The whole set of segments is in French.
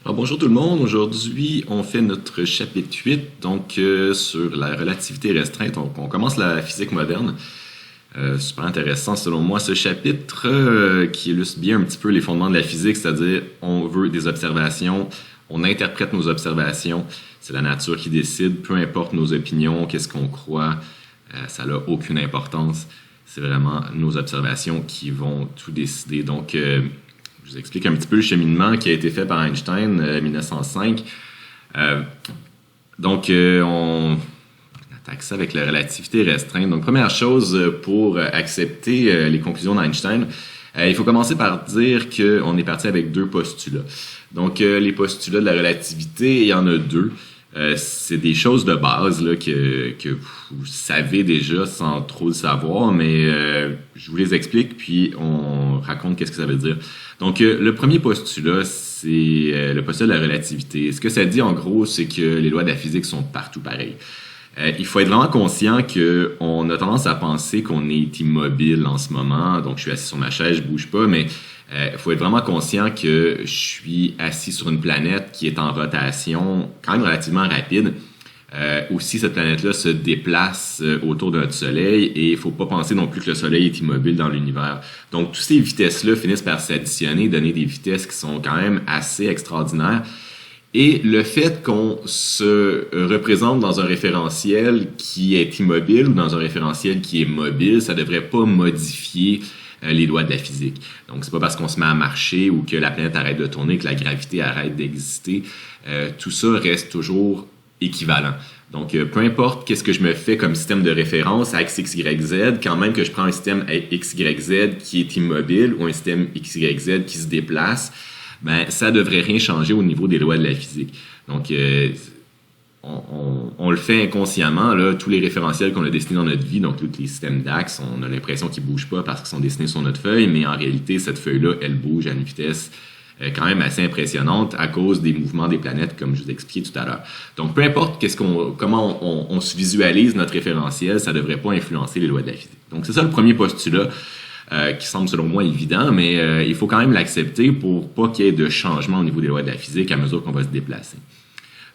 Alors, bonjour tout le monde, aujourd'hui on fait notre chapitre 8 sur la relativité restreinte. Donc on commence la physique moderne. Super intéressant selon moi ce chapitre qui illustre bien un petit peu les fondements de la physique, c'est-à-dire on veut des observations, on interprète nos observations, c'est la nature qui décide, peu importe nos opinions, qu'est-ce qu'on croit, ça n'a aucune importance, c'est vraiment nos observations qui vont tout décider. Je vous explique un petit peu le cheminement qui a été fait par Einstein en 1905. On attaque ça avec la relativité restreinte. Donc, première chose, pour accepter les conclusions d'Einstein, il faut commencer par dire qu'on est parti avec deux postulats. Donc, les postulats de la relativité, il y en a deux. C'est des choses de base là, que vous savez déjà sans trop le savoir, mais je vous les explique, puis on raconte qu'est-ce que ça veut dire. Donc, le premier postulat, c'est le postulat de la relativité. Ce que ça dit, en gros, c'est que les lois de la physique sont partout pareilles. Il faut être vraiment conscient qu'on a tendance à penser qu'on est immobile en ce moment. Donc, je suis assis sur ma chaise, je bouge pas, mais il faut être vraiment conscient que je suis assis sur une planète qui est en rotation quand même relativement rapide. Aussi, cette planète-là se déplace autour de notre Soleil et il ne faut pas penser non plus que le Soleil est immobile dans l'univers. Donc, toutes ces vitesses-là finissent par s'additionner, donner des vitesses qui sont quand même assez extraordinaires. Et le fait qu'on se représente dans un référentiel qui est immobile ou dans un référentiel qui est mobile, ça ne devrait pas modifier les lois de la physique. Donc, c'est pas parce qu'on se met à marcher ou que la planète arrête de tourner que la gravité arrête d'exister. Tout ça reste toujours équivalent. Donc, peu importe qu'est-ce que je me fais comme système de référence à x, y, z, quand même que je prends un système x, y, z qui est immobile ou un système x, y, z qui se déplace, ben ça devrait rien changer au niveau des lois de la physique. Donc, on le fait inconsciemment, là, tous les référentiels qu'on a dessinés dans notre vie, donc tous les systèmes d'axes, on a l'impression qu'ils ne bougent pas parce qu'ils sont dessinés sur notre feuille, mais en réalité, cette feuille-là, elle bouge à une vitesse quand même assez impressionnante à cause des mouvements des planètes, comme je vous expliquais tout à l'heure. Donc, peu importe comment on se visualise notre référentiel, ça ne devrait pas influencer les lois de la physique. Donc, c'est ça le premier postulat qui semble selon moi évident, mais il faut quand même l'accepter pour pas qu'il y ait de changement au niveau des lois de la physique à mesure qu'on va se déplacer.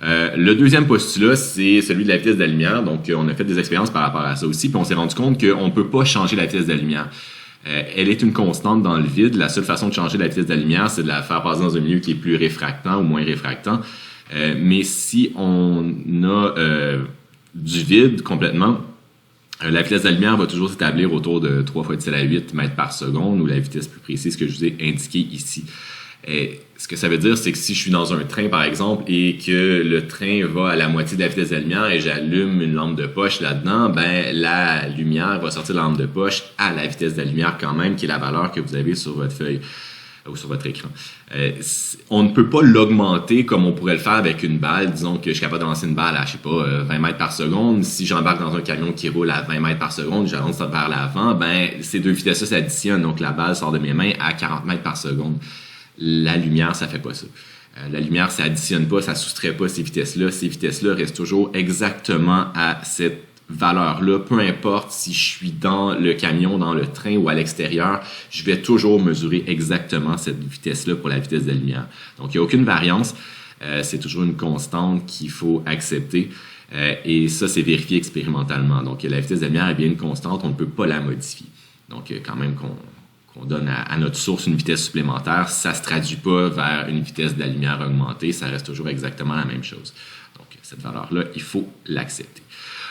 Le deuxième postulat, c'est celui de la vitesse de la lumière. Donc, on a fait des expériences par rapport à ça aussi, puis on s'est rendu compte qu'on ne peut pas changer la vitesse de la lumière. Elle est une constante dans le vide. La seule façon de changer la vitesse de la lumière, c'est de la faire passer dans un milieu qui est plus réfractant ou moins réfractant. Mais si on a du vide complètement, la vitesse de la lumière va toujours s'établir autour de 3 fois 10 à la 8 mètres par seconde, ou la vitesse plus précise que je vous ai indiquée ici. Ce que ça veut dire, c'est que si je suis dans un train, par exemple, et que le train va à la moitié de la vitesse de la lumière et j'allume une lampe de poche là-dedans, ben la lumière va sortir de la lampe de poche à la vitesse de la lumière quand même, qui est la valeur que vous avez sur votre feuille ou sur votre écran. On ne peut pas l'augmenter comme on pourrait le faire avec une balle. Disons que je suis capable de lancer une balle à, 20 mètres par seconde. Si j'embarque dans un camion qui roule à 20 mètres par seconde, j'avance vers l'avant, ben ces deux vitesses-là s'additionnent. Donc la balle sort de mes mains à 40 mètres par seconde. La lumière, ça fait pas ça. La lumière, ça additionne pas, ça soustrait pas ces vitesses-là. Ces vitesses-là restent toujours exactement à cette valeur-là. Peu importe si je suis dans le camion, dans le train ou à l'extérieur, je vais toujours mesurer exactement cette vitesse-là pour la vitesse de la lumière. Donc, il n'y a aucune variance. C'est toujours une constante qu'il faut accepter. Et ça, c'est vérifié expérimentalement. Donc, la vitesse de la lumière est bien une constante, on ne peut pas la modifier. Donc, quand même qu'on donne à notre source une vitesse supplémentaire, ça ne se traduit pas vers une vitesse de la lumière augmentée, ça reste toujours exactement la même chose. Donc, cette valeur-là, il faut l'accepter.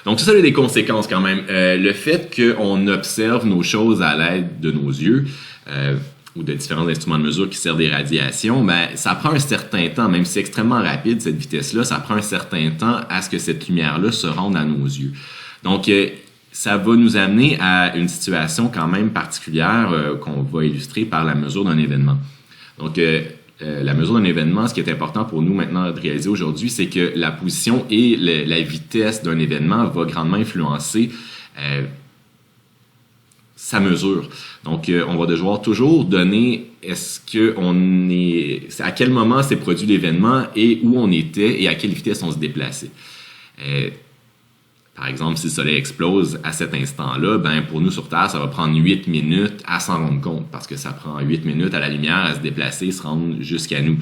Donc, ça a des conséquences quand même. Le fait qu'on observe nos choses à l'aide de nos yeux ou de différents instruments de mesure qui servent des radiations, ben, ça prend un certain temps, même si c'est extrêmement rapide, cette vitesse-là, ça prend un certain temps à ce que cette lumière-là se rende à nos yeux. Donc, ça va nous amener à une situation quand même particulière qu'on va illustrer par la mesure d'un événement. Donc, la mesure d'un événement, ce qui est important pour nous maintenant de réaliser aujourd'hui, c'est que la position et la vitesse d'un événement va grandement influencer sa mesure. Donc, on va devoir toujours donner à quel moment s'est produit l'événement et où on était et à quelle vitesse on se déplaçait. Par exemple, si le soleil explose à cet instant-là, ben pour nous sur Terre, ça va prendre 8 minutes à s'en rendre compte parce que ça prend 8 minutes à la lumière à se déplacer, se rendre jusqu'à nous.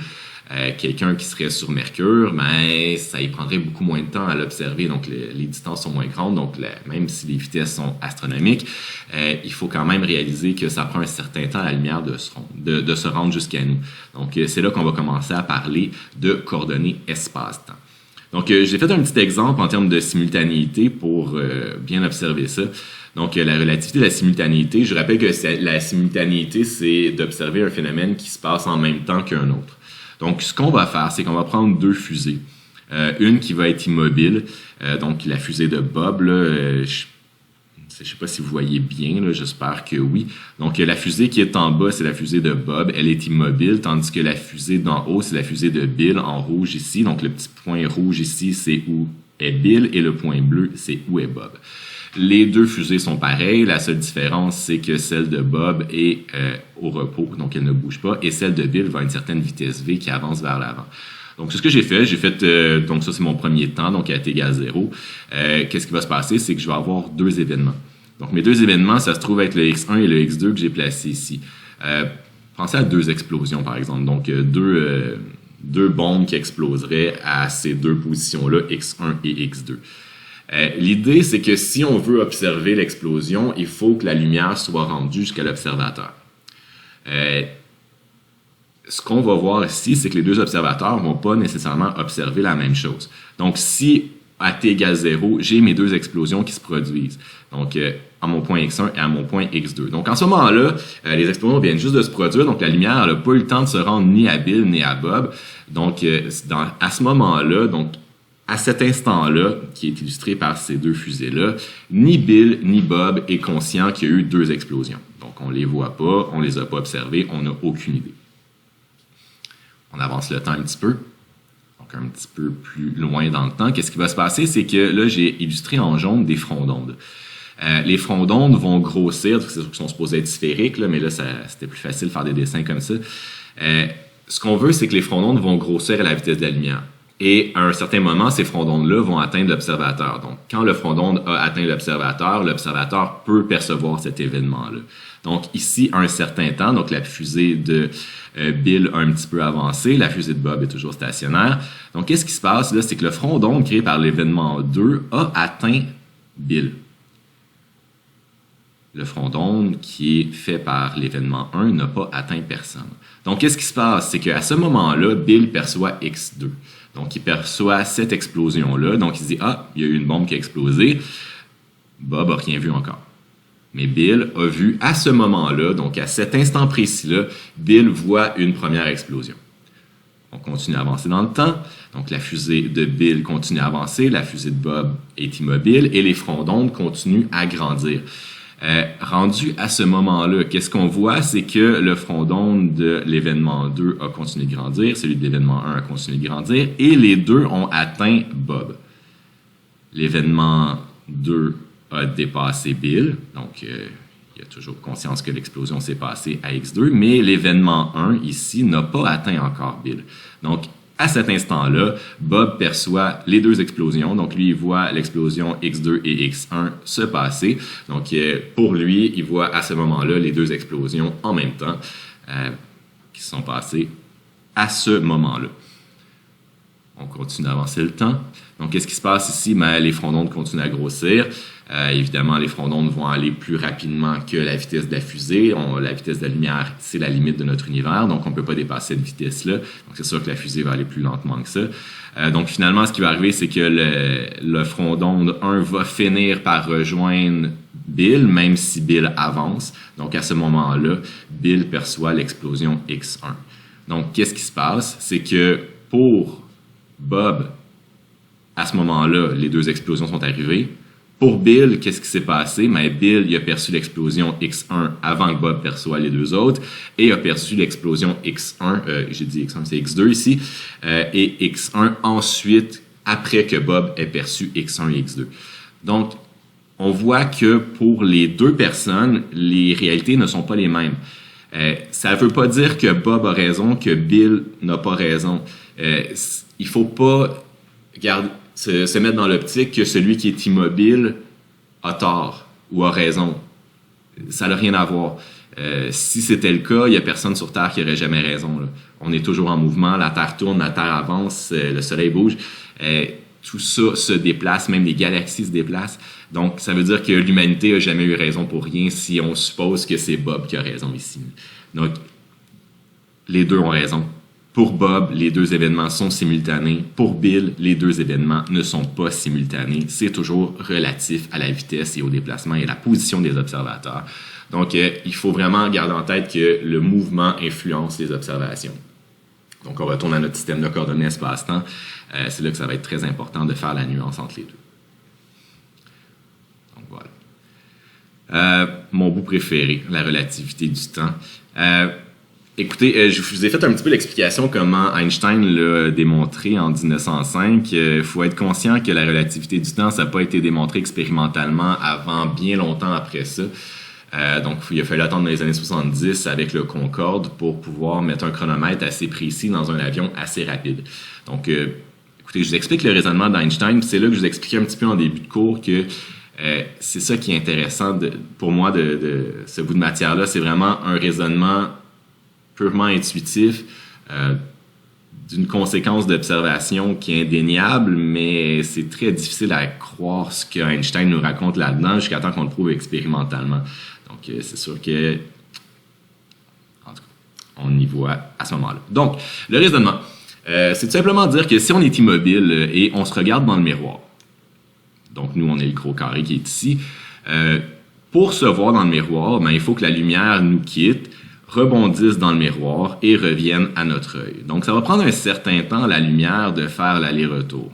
Quelqu'un qui serait sur Mercure, ben ça y prendrait beaucoup moins de temps à l'observer, donc les distances sont moins grandes, donc même si les vitesses sont astronomiques, il faut quand même réaliser que ça prend un certain temps à la lumière de se rendre jusqu'à nous. Donc c'est là qu'on va commencer à parler de coordonnées espace-temps. Donc, j'ai fait un petit exemple en termes de simultanéité pour bien observer ça. Donc, la relativité de la simultanéité, je rappelle que la simultanéité, c'est d'observer un phénomène qui se passe en même temps qu'un autre. Donc, ce qu'on va faire, c'est qu'on va prendre deux fusées. Une qui va être immobile, donc la fusée de Bob, là, je ne sais pas si vous voyez bien, là, j'espère que oui. Donc, la fusée qui est en bas, c'est la fusée de Bob. Elle est immobile, tandis que la fusée d'en haut, c'est la fusée de Bill en rouge ici. Donc, le petit point rouge ici, c'est où est Bill et le point bleu, c'est où est Bob. Les deux fusées sont pareilles. La seule différence, c'est que celle de Bob est au repos, donc elle ne bouge pas, et celle de Bill va à une certaine vitesse V qui avance vers l'avant. Donc, c'est ce que j'ai fait. Donc ça, c'est mon premier temps, donc à t égale 0. Qu'est-ce qui va se passer? C'est que je vais avoir deux événements. Donc, mes deux événements, ça se trouve être le X1 et le X2 que j'ai placés ici. Pensez à deux explosions, par exemple. Donc, deux bombes qui exploseraient à ces deux positions-là, X1 et X2. L'idée, c'est que si on veut observer l'explosion, il faut que la lumière soit rendue jusqu'à l'observateur. Ce qu'on va voir ici, c'est que les deux observateurs ne vont pas nécessairement observer la même chose. Donc, si à t égale 0, j'ai mes deux explosions qui se produisent. Donc, à mon point X1 et à mon point X2. Donc, en ce moment-là, les explosions viennent juste de se produire. Donc, la lumière n'a pas eu le temps de se rendre ni à Bill ni à Bob. Donc, à ce moment-là, donc à cet instant-là, qui est illustré par ces deux fusées-là, ni Bill ni Bob est conscient qu'il y a eu deux explosions. Donc, on ne les voit pas, on ne les a pas observées, on n'a aucune idée. On avance le temps un petit peu. Donc, un petit peu plus loin dans le temps. Qu'est-ce qui va se passer? C'est que là, j'ai illustré en jaune des fronts d'onde. Les fronts d'onde vont grossir, c'est sûr qu'ils sont supposés être sphériques, là, mais là, c'était plus facile de faire des dessins comme ça. Ce qu'on veut, c'est que les fronts d'onde vont grossir à la vitesse de la lumière. Et à un certain moment, ces fronts d'onde-là vont atteindre l'observateur. Donc, quand le front d'onde a atteint l'observateur peut percevoir cet événement-là. Donc, ici, à un certain temps, donc la fusée de Bill a un petit peu avancé, la fusée de Bob est toujours stationnaire. Donc, qu'est-ce qui se passe là? C'est que le front d'onde créé par l'événement 2 a atteint Bill. Le front d'onde qui est fait par l'événement 1 n'a pas atteint personne. Donc, qu'est-ce qui se passe? C'est qu'à ce moment-là, Bill perçoit X2. Donc, il perçoit cette explosion-là. Donc, il se dit, ah, il y a eu une bombe qui a explosé. Bob n'a rien vu encore. Mais Bill a vu à ce moment-là, donc à cet instant précis-là, Bill voit une première explosion. On continue à avancer dans le temps. Donc, la fusée de Bill continue à avancer, la fusée de Bob est immobile et les fronts d'onde continuent à grandir. Rendu à ce moment-là, qu'est-ce qu'on voit? C'est que le front d'onde de l'événement 2 a continué de grandir, celui de l'événement 1 a continué de grandir, et les deux ont atteint Bob. L'événement 2 a dépassé Bill, donc il a toujours conscience que l'explosion s'est passée à X2, mais l'événement 1 ici n'a pas atteint encore Bill. Donc, à cet instant-là, Bob perçoit les deux explosions. Donc, lui, il voit l'explosion X2 et X1 se passer. Donc, pour lui, il voit à ce moment-là les deux explosions en même temps qui se sont passées à ce moment-là. On continue d'avancer le temps. Donc, qu'est-ce qui se passe ici? Ben, les fronts d'onde continuent à grossir. Évidemment, les fronts d'onde vont aller plus rapidement que la vitesse de la fusée. La vitesse de la lumière, c'est la limite de notre univers, donc on ne peut pas dépasser cette vitesse-là. Donc, c'est sûr que la fusée va aller plus lentement que ça. Donc, finalement, ce qui va arriver, c'est que le front d'onde 1 va finir par rejoindre Bill, même si Bill avance. Donc, à ce moment-là, Bill perçoit l'explosion X1. Donc, qu'est-ce qui se passe? C'est que pour Bob, à ce moment-là, les deux explosions sont arrivées. Pour Bill, qu'est-ce qui s'est passé? Mais Bill, il a perçu l'explosion X1 avant que Bob perçoit les deux autres et a perçu l'explosion X1, j'ai dit X1, c'est X2 ici, et X1 ensuite, après que Bob ait perçu X1 et X2. Donc, on voit que pour les deux personnes, les réalités ne sont pas les mêmes. Ça ne veut pas dire que Bob a raison, que Bill n'a pas raison. Il faut pas garder... se mettre dans l'optique que celui qui est immobile a tort ou a raison. Ça n'a rien à voir. Si c'était le cas, il n'y a personne sur Terre qui aurait jamais raison, là. On est toujours en mouvement, la Terre tourne, la Terre avance, le Soleil bouge. Tout ça se déplace, même les galaxies se déplacent. Donc, ça veut dire que l'humanité n'a jamais eu raison pour rien si on suppose que c'est Bob qui a raison ici. Donc, les deux ont raison. Pour Bob, les deux événements sont simultanés. Pour Bill, les deux événements ne sont pas simultanés. C'est toujours relatif à la vitesse et au déplacement et à la position des observateurs. Donc, il faut vraiment garder en tête que le mouvement influence les observations. Donc, on retourne à notre système de coordonnées espace-temps. C'est là que ça va être très important de faire la nuance entre les deux. Donc, voilà. Mon bout préféré, la relativité du temps. Écoutez, je vous ai fait un petit peu l'explication comment Einstein l'a démontré en 1905. Il faut être conscient que la relativité du temps, ça n'a pas été démontré expérimentalement avant bien longtemps après ça. Donc, il a fallu attendre dans les années 70 avec le Concorde pour pouvoir mettre un chronomètre assez précis dans un avion assez rapide. Donc, écoutez, je vous explique le raisonnement d'Einstein. C'est là que je vous expliquais un petit peu en début de cours que c'est ça qui est intéressant pour moi de ce bout de matière-là. C'est vraiment un raisonnement purement intuitif d'une conséquence d'observation qui est indéniable, mais c'est très difficile à croire ce que Einstein nous raconte là-dedans jusqu'à temps qu'on le prouve expérimentalement. Donc, c'est sûr que, en tout cas, on y voit à ce moment-là. Donc, le raisonnement, c'est tout simplement dire que si on est immobile et on se regarde dans le miroir, donc nous, on est le gros carré qui est ici, pour se voir dans le miroir, il faut que la lumière nous quitte, rebondisse dans le miroir et revienne à notre œil. Donc, ça va prendre un certain temps, la lumière, de faire l'aller-retour.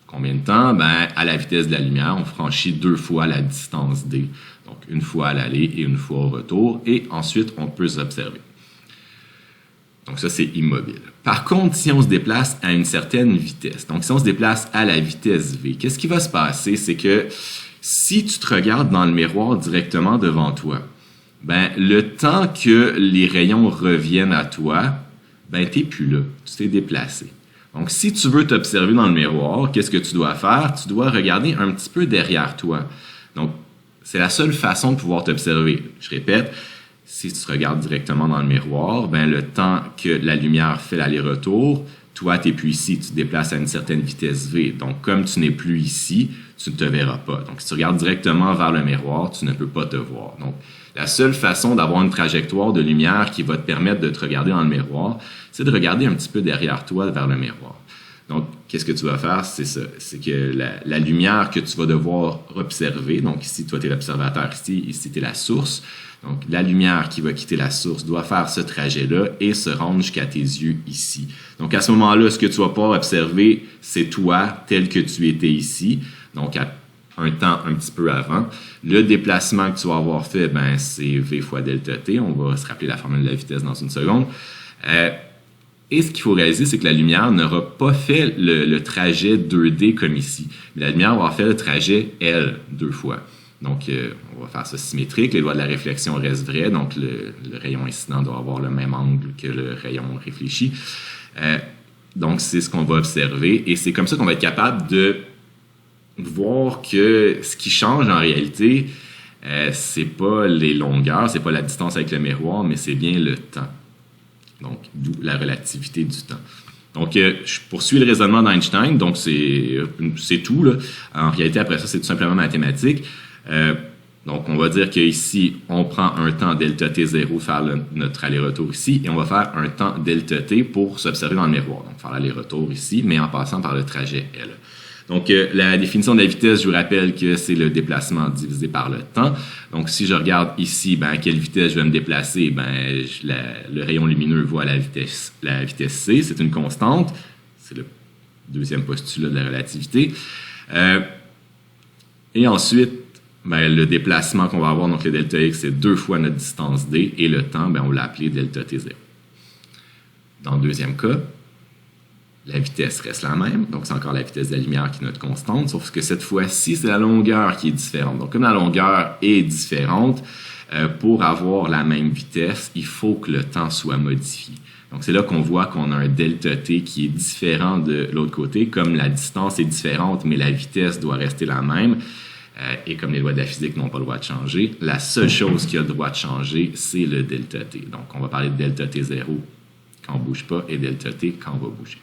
Combien de temps? À la vitesse de la lumière, on franchit 2 fois la distance d. Donc, une fois à l'aller et une fois au retour. Et ensuite, on peut s'observer. Donc, ça, c'est immobile. Par contre, si on se déplace à une certaine vitesse, donc si on se déplace à la vitesse v, qu'est-ce qui va se passer? C'est que si tu te regardes dans le miroir directement devant toi, le temps que les rayons reviennent à toi, t'es plus là, tu t'es déplacé. Donc, si tu veux t'observer dans le miroir, qu'est-ce que tu dois faire? Tu dois regarder un petit peu derrière toi. Donc, c'est la seule façon de pouvoir t'observer. Je répète, si tu te regardes directement dans le miroir, le temps que la lumière fait l'aller-retour, toi, tu n'es plus ici, tu te déplaces à une certaine vitesse v. Donc, comme tu n'es plus ici, tu ne te verras pas. Donc, si tu regardes directement vers le miroir, tu ne peux pas te voir. Donc, la seule façon d'avoir une trajectoire de lumière qui va te permettre de te regarder dans le miroir, c'est de regarder un petit peu derrière toi vers le miroir. Donc, qu'est-ce que tu vas faire? C'est ça. C'est que la lumière que tu vas devoir observer, donc ici, toi, tu es l'observateur, ici, tu es la source. Donc, la lumière qui va quitter la source doit faire ce trajet-là et se rendre jusqu'à tes yeux ici. Donc, à ce moment-là, ce que tu vas pouvoir observer, c'est toi tel que tu étais ici. Donc, à un temps un petit peu avant. Le déplacement que tu vas avoir fait, c'est v fois delta t. On va se rappeler la formule de la vitesse dans une seconde. Et ce qu'il faut réaliser, c'est que la lumière n'aura pas fait le trajet 2D comme ici. Mais la lumière va avoir fait le trajet L 2 fois. Donc, on va faire ça symétrique. Les lois de la réflexion restent vraies. Donc, le rayon incident doit avoir le même angle que le rayon réfléchi. Donc, c'est ce qu'on va observer. Et c'est comme ça qu'on va être capable de voir que ce qui change en réalité, c'est pas les longueurs, c'est pas la distance avec le miroir, mais c'est bien le temps. Donc, d'où la relativité du temps. Donc, je poursuis le raisonnement d'Einstein, donc c'est tout, là. En réalité, après ça, c'est tout simplement mathématique. Donc, on va dire qu'ici, on prend un temps delta t0 faire notre aller-retour ici, et on va faire un temps delta t pour s'observer dans le miroir. Donc, faire l'aller-retour ici, mais en passant par le trajet L. Donc, la définition de la vitesse, je vous rappelle que c'est le déplacement divisé par le temps. Donc, si je regarde ici, à quelle vitesse je vais me déplacer, le rayon lumineux voit la vitesse c, c'est une constante. C'est le deuxième postulat de la relativité. Et ensuite, le déplacement qu'on va avoir, donc le delta x, c'est 2 fois notre distance d, et le temps, on l'a appelé delta t0. Dans le deuxième cas, la vitesse reste la même, donc c'est encore la vitesse de la lumière qui est notre constante, sauf que cette fois-ci, c'est la longueur qui est différente. Donc, comme la longueur est différente, pour avoir la même vitesse, il faut que le temps soit modifié. Donc, c'est là qu'on voit qu'on a un delta t qui est différent de l'autre côté. Comme la distance est différente, mais la vitesse doit rester la même, et comme les lois de la physique n'ont pas le droit de changer, la seule chose qui a le droit de changer, c'est le delta t. Donc, on va parler de delta t0 quand on ne bouge pas et delta t quand on va bouger.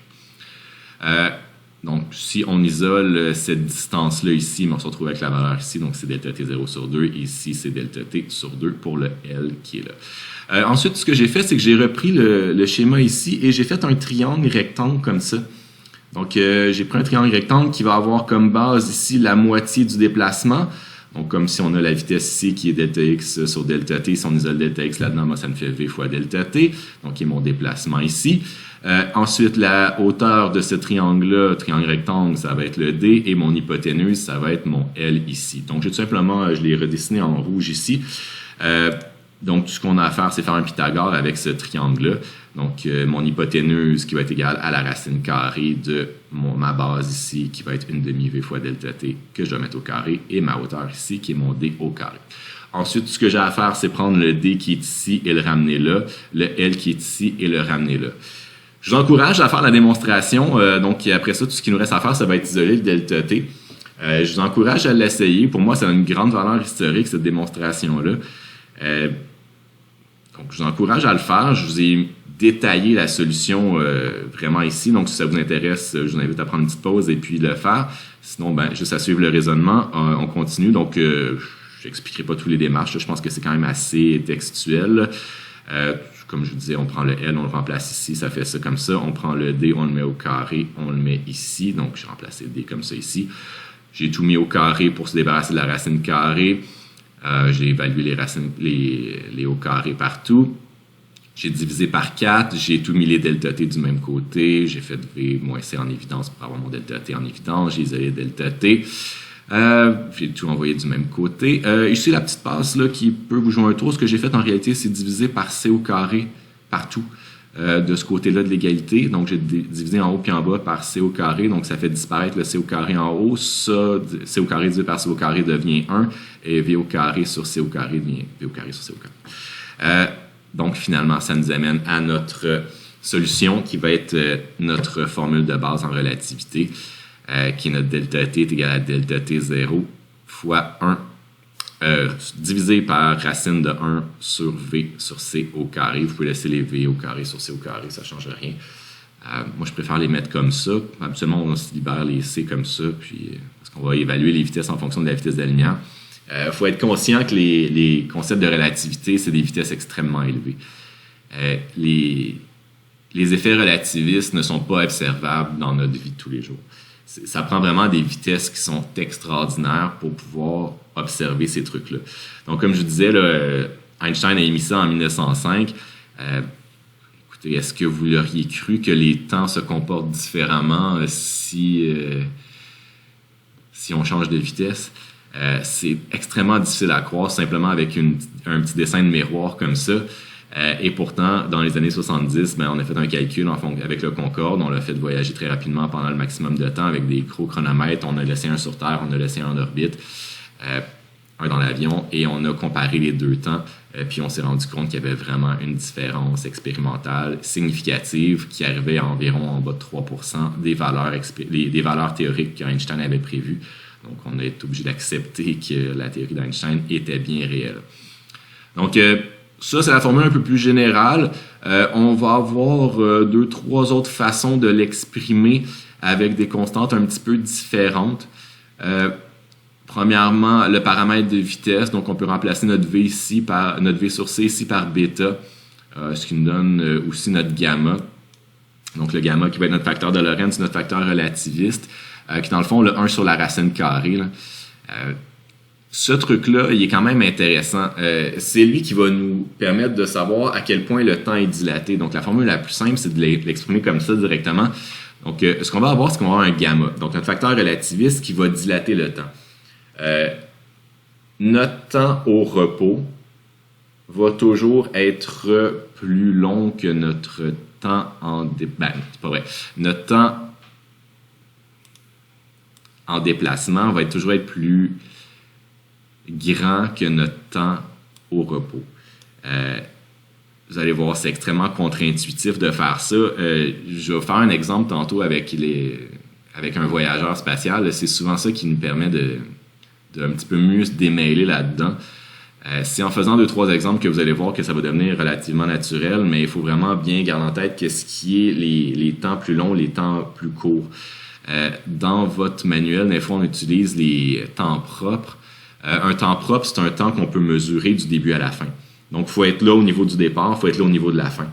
Donc, si on isole cette distance-là ici, mais on se retrouve avec la valeur ici, donc c'est delta t0 sur 2, et ici c'est delta t sur 2 pour le L qui est là. Ensuite, ce que j'ai fait, c'est que j'ai repris le schéma ici et j'ai fait un triangle rectangle comme ça. Donc, j'ai pris un triangle rectangle qui va avoir comme base ici la moitié du déplacement. Donc, comme si on a la vitesse ici qui est delta x sur delta t, si on isole delta x là-dedans, moi, ça me fait v fois delta t, donc qui est mon déplacement ici. Ensuite, la hauteur de ce triangle-là, triangle rectangle, ça va être le D, et mon hypoténuse, ça va être mon L ici. Donc, j'ai tout simplement, je l'ai redessiné en rouge ici. Donc, tout ce qu'on a à faire, c'est faire un Pythagore avec ce triangle-là. Donc, mon hypoténuse qui va être égale à la racine carrée de ma base ici, qui va être une demi-V fois delta t, que je dois mettre au carré, et ma hauteur ici, qui est mon D au carré. Ensuite, ce que j'ai à faire, c'est prendre le D qui est ici et le ramener là, le L qui est ici et le ramener là. Je vous encourage à faire la démonstration. Donc, après ça, tout ce qui nous reste à faire, ça va être isoler le delta t. Je vous encourage à l'essayer. Pour moi, ça a une grande valeur historique, cette démonstration-là. Donc, je vous encourage à le faire. Je vous ai détaillé la solution vraiment ici. Donc, si ça vous intéresse, je vous invite à prendre une petite pause et puis le faire. Sinon, juste à suivre le raisonnement. On continue. Donc, je n'expliquerai pas tous les démarches. Je pense que c'est quand même assez textuel. Comme je vous disais, on prend le L, on le remplace ici, ça fait ça comme ça. On prend le D, on le met au carré, on le met ici. Donc, j'ai remplacé le D comme ça ici. J'ai tout mis au carré pour se débarrasser de la racine carrée. J'ai évalué les racines, les hauts carrés partout. J'ai divisé par 4. J'ai tout mis les delta t du même côté. J'ai fait V moins C en évidence pour avoir mon delta t en évidence. J'ai isolé delta t. J'ai tout envoyé du même côté. Ici, la petite passe là, qui peut vous jouer un tour. Ce que j'ai fait en réalité, c'est diviser par C au carré partout de ce côté-là de l'égalité. Donc, j'ai divisé en haut puis en bas par C au carré. Donc, ça fait disparaître le C au carré en haut. Ça, C au carré divisé par C au carré devient 1. Et V au carré sur C au carré devient V au carré sur C au carré. Donc, finalement, ça nous amène à notre solution qui va être notre formule de base en relativité. Qui est notre delta t est égal à delta t0 fois 1 divisé par racine de 1 sur v sur c au carré. Vous pouvez laisser les v au carré sur c au carré, ça ne change rien. Moi, je préfère les mettre comme ça. Habituellement, on se libère les c comme ça, puis parce qu'on va évaluer les vitesses en fonction de la vitesse de la lumière. Il faut être conscient que les concepts de relativité, c'est des vitesses extrêmement élevées. Les effets relativistes ne sont pas observables dans notre vie de tous les jours. Ça prend vraiment des vitesses qui sont extraordinaires pour pouvoir observer ces trucs-là. Donc, comme je disais, là, Einstein a émis ça en 1905. Écoutez, est-ce que vous l'auriez cru que les temps se comportent différemment si on change de vitesse? C'est extrêmement difficile à croire simplement avec un petit dessin de miroir comme ça. Et pourtant, dans les années 70, on a fait un calcul avec le Concorde. On l'a fait voyager très rapidement pendant le maximum de temps avec des chronomètres. On a laissé un sur Terre, on a laissé un en orbite, un dans l'avion, et on a comparé les deux temps. Puis on s'est rendu compte qu'il y avait vraiment une différence expérimentale significative qui arrivait à environ en bas de 3% des valeurs théoriques qu'Einstein avait prévues. Donc, on a été obligé d'accepter que la théorie d'Einstein était bien réelle. Donc, ça, c'est la formule un peu plus générale. On va avoir 2-3 autres façons de l'exprimer avec des constantes un petit peu différentes. Premièrement, le paramètre de vitesse. Donc, on peut remplacer notre V sur C ici par bêta, ce qui nous donne aussi notre gamma. Donc, le gamma qui va être notre facteur de Lorentz, notre facteur relativiste, qui dans le fond, le 1 sur la racine carrée. Ce truc-là, il est quand même intéressant. C'est lui qui va nous permettre de savoir à quel point le temps est dilaté. Donc, la formule la plus simple, c'est de l'exprimer comme ça directement. Donc, ce qu'on va avoir, c'est qu'on va avoir un gamma. Donc, notre facteur relativiste qui va dilater le temps. Notre temps au repos va toujours être plus long que notre temps c'est pas vrai. Notre temps en déplacement va toujours être plus grand que notre temps au repos. vous allez voir, c'est extrêmement contre-intuitif de faire ça. Je vais faire un exemple tantôt avec un voyageur spatial. C'est souvent ça qui nous permet de un petit peu mieux se démêler là-dedans. C'est en faisant 2-3 exemples que vous allez voir que ça va devenir relativement naturel, mais il faut vraiment bien garder en tête qu'est-ce qui est les temps plus longs, les temps plus courts. Dans votre manuel, des fois, on utilise les temps propres. Un temps propre, c'est un temps qu'on peut mesurer du début à la fin. Donc, il faut être là au niveau du départ, il faut être là au niveau de la fin.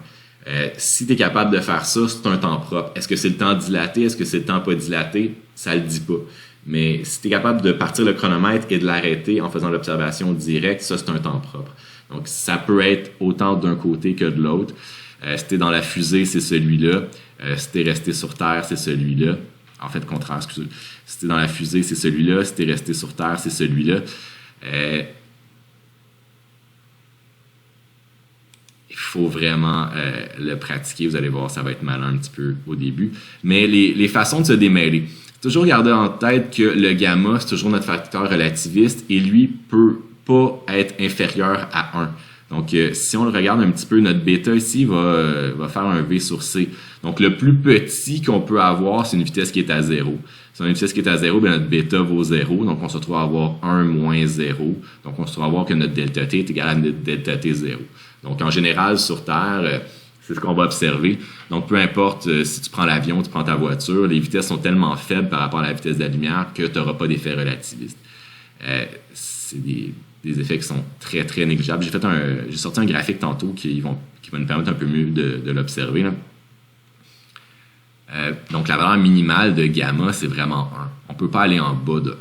Si tu es capable de faire ça, c'est un temps propre. Est-ce que c'est le temps dilaté? Est-ce que c'est le temps pas dilaté? Ça le dit pas. Mais si tu es capable de partir le chronomètre et de l'arrêter en faisant l'observation directe, ça, c'est un temps propre. Donc, ça peut être autant d'un côté que de l'autre. Si tu es dans la fusée, c'est celui-là. Si tu es resté sur Terre, c'est celui-là. En fait, contraire, excusez. Si tu es dans la fusée, c'est celui-là. Si tu es resté sur Terre, c'est celui-là. Il faut vraiment le pratiquer. Vous allez voir, ça va être malin un petit peu au début. Mais les façons de se démêler. Toujours garder en tête que le gamma, c'est toujours notre facteur relativiste et lui peut pas être inférieur à 1. Donc, si on le regarde un petit peu, notre bêta ici va faire un V sur C. Donc, le plus petit qu'on peut avoir, c'est une vitesse qui est à 0. Si on a une vitesse qui est à 0, bien notre bêta vaut 0. Donc, on se retrouve à avoir 1 moins 0. Donc, on se retrouve à avoir que notre delta T est égal à notre delta T 0. Donc, en général, sur Terre, c'est ce qu'on va observer. Donc, peu importe si tu prends l'avion, tu prends ta voiture, les vitesses sont tellement faibles par rapport à la vitesse de la lumière que tu n'auras pas d'effet relativiste. C'est des effets qui sont très, très négligeables. J'ai sorti un graphique tantôt qui va nous permettre un peu mieux de l'observer. Donc, la valeur minimale de gamma, c'est vraiment 1. On ne peut pas aller en bas de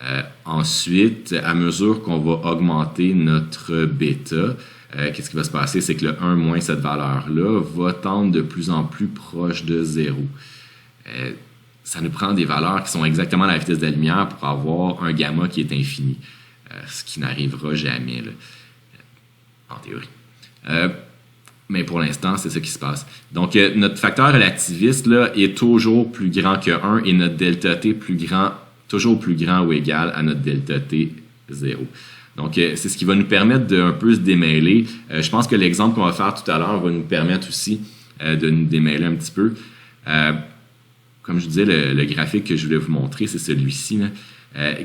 1. Ensuite, à mesure qu'on va augmenter notre bêta, qu'est-ce qui va se passer? C'est que le 1 moins cette valeur-là va tendre de plus en plus proche de 0. Ça nous prend des valeurs qui sont exactement à la vitesse de la lumière pour avoir un gamma qui est infini. Ce qui n'arrivera jamais, là, en théorie. Mais pour l'instant, c'est ça qui se passe. Donc, notre facteur relativiste là, est toujours plus grand que 1 et notre delta T toujours plus grand ou égal à notre delta T 0. Donc, c'est ce qui va nous permettre de un peu se démêler. Je pense que l'exemple qu'on va faire tout à l'heure va nous permettre aussi de nous démêler un petit peu. Comme je disais, le graphique que je voulais vous montrer, c'est celui-ci.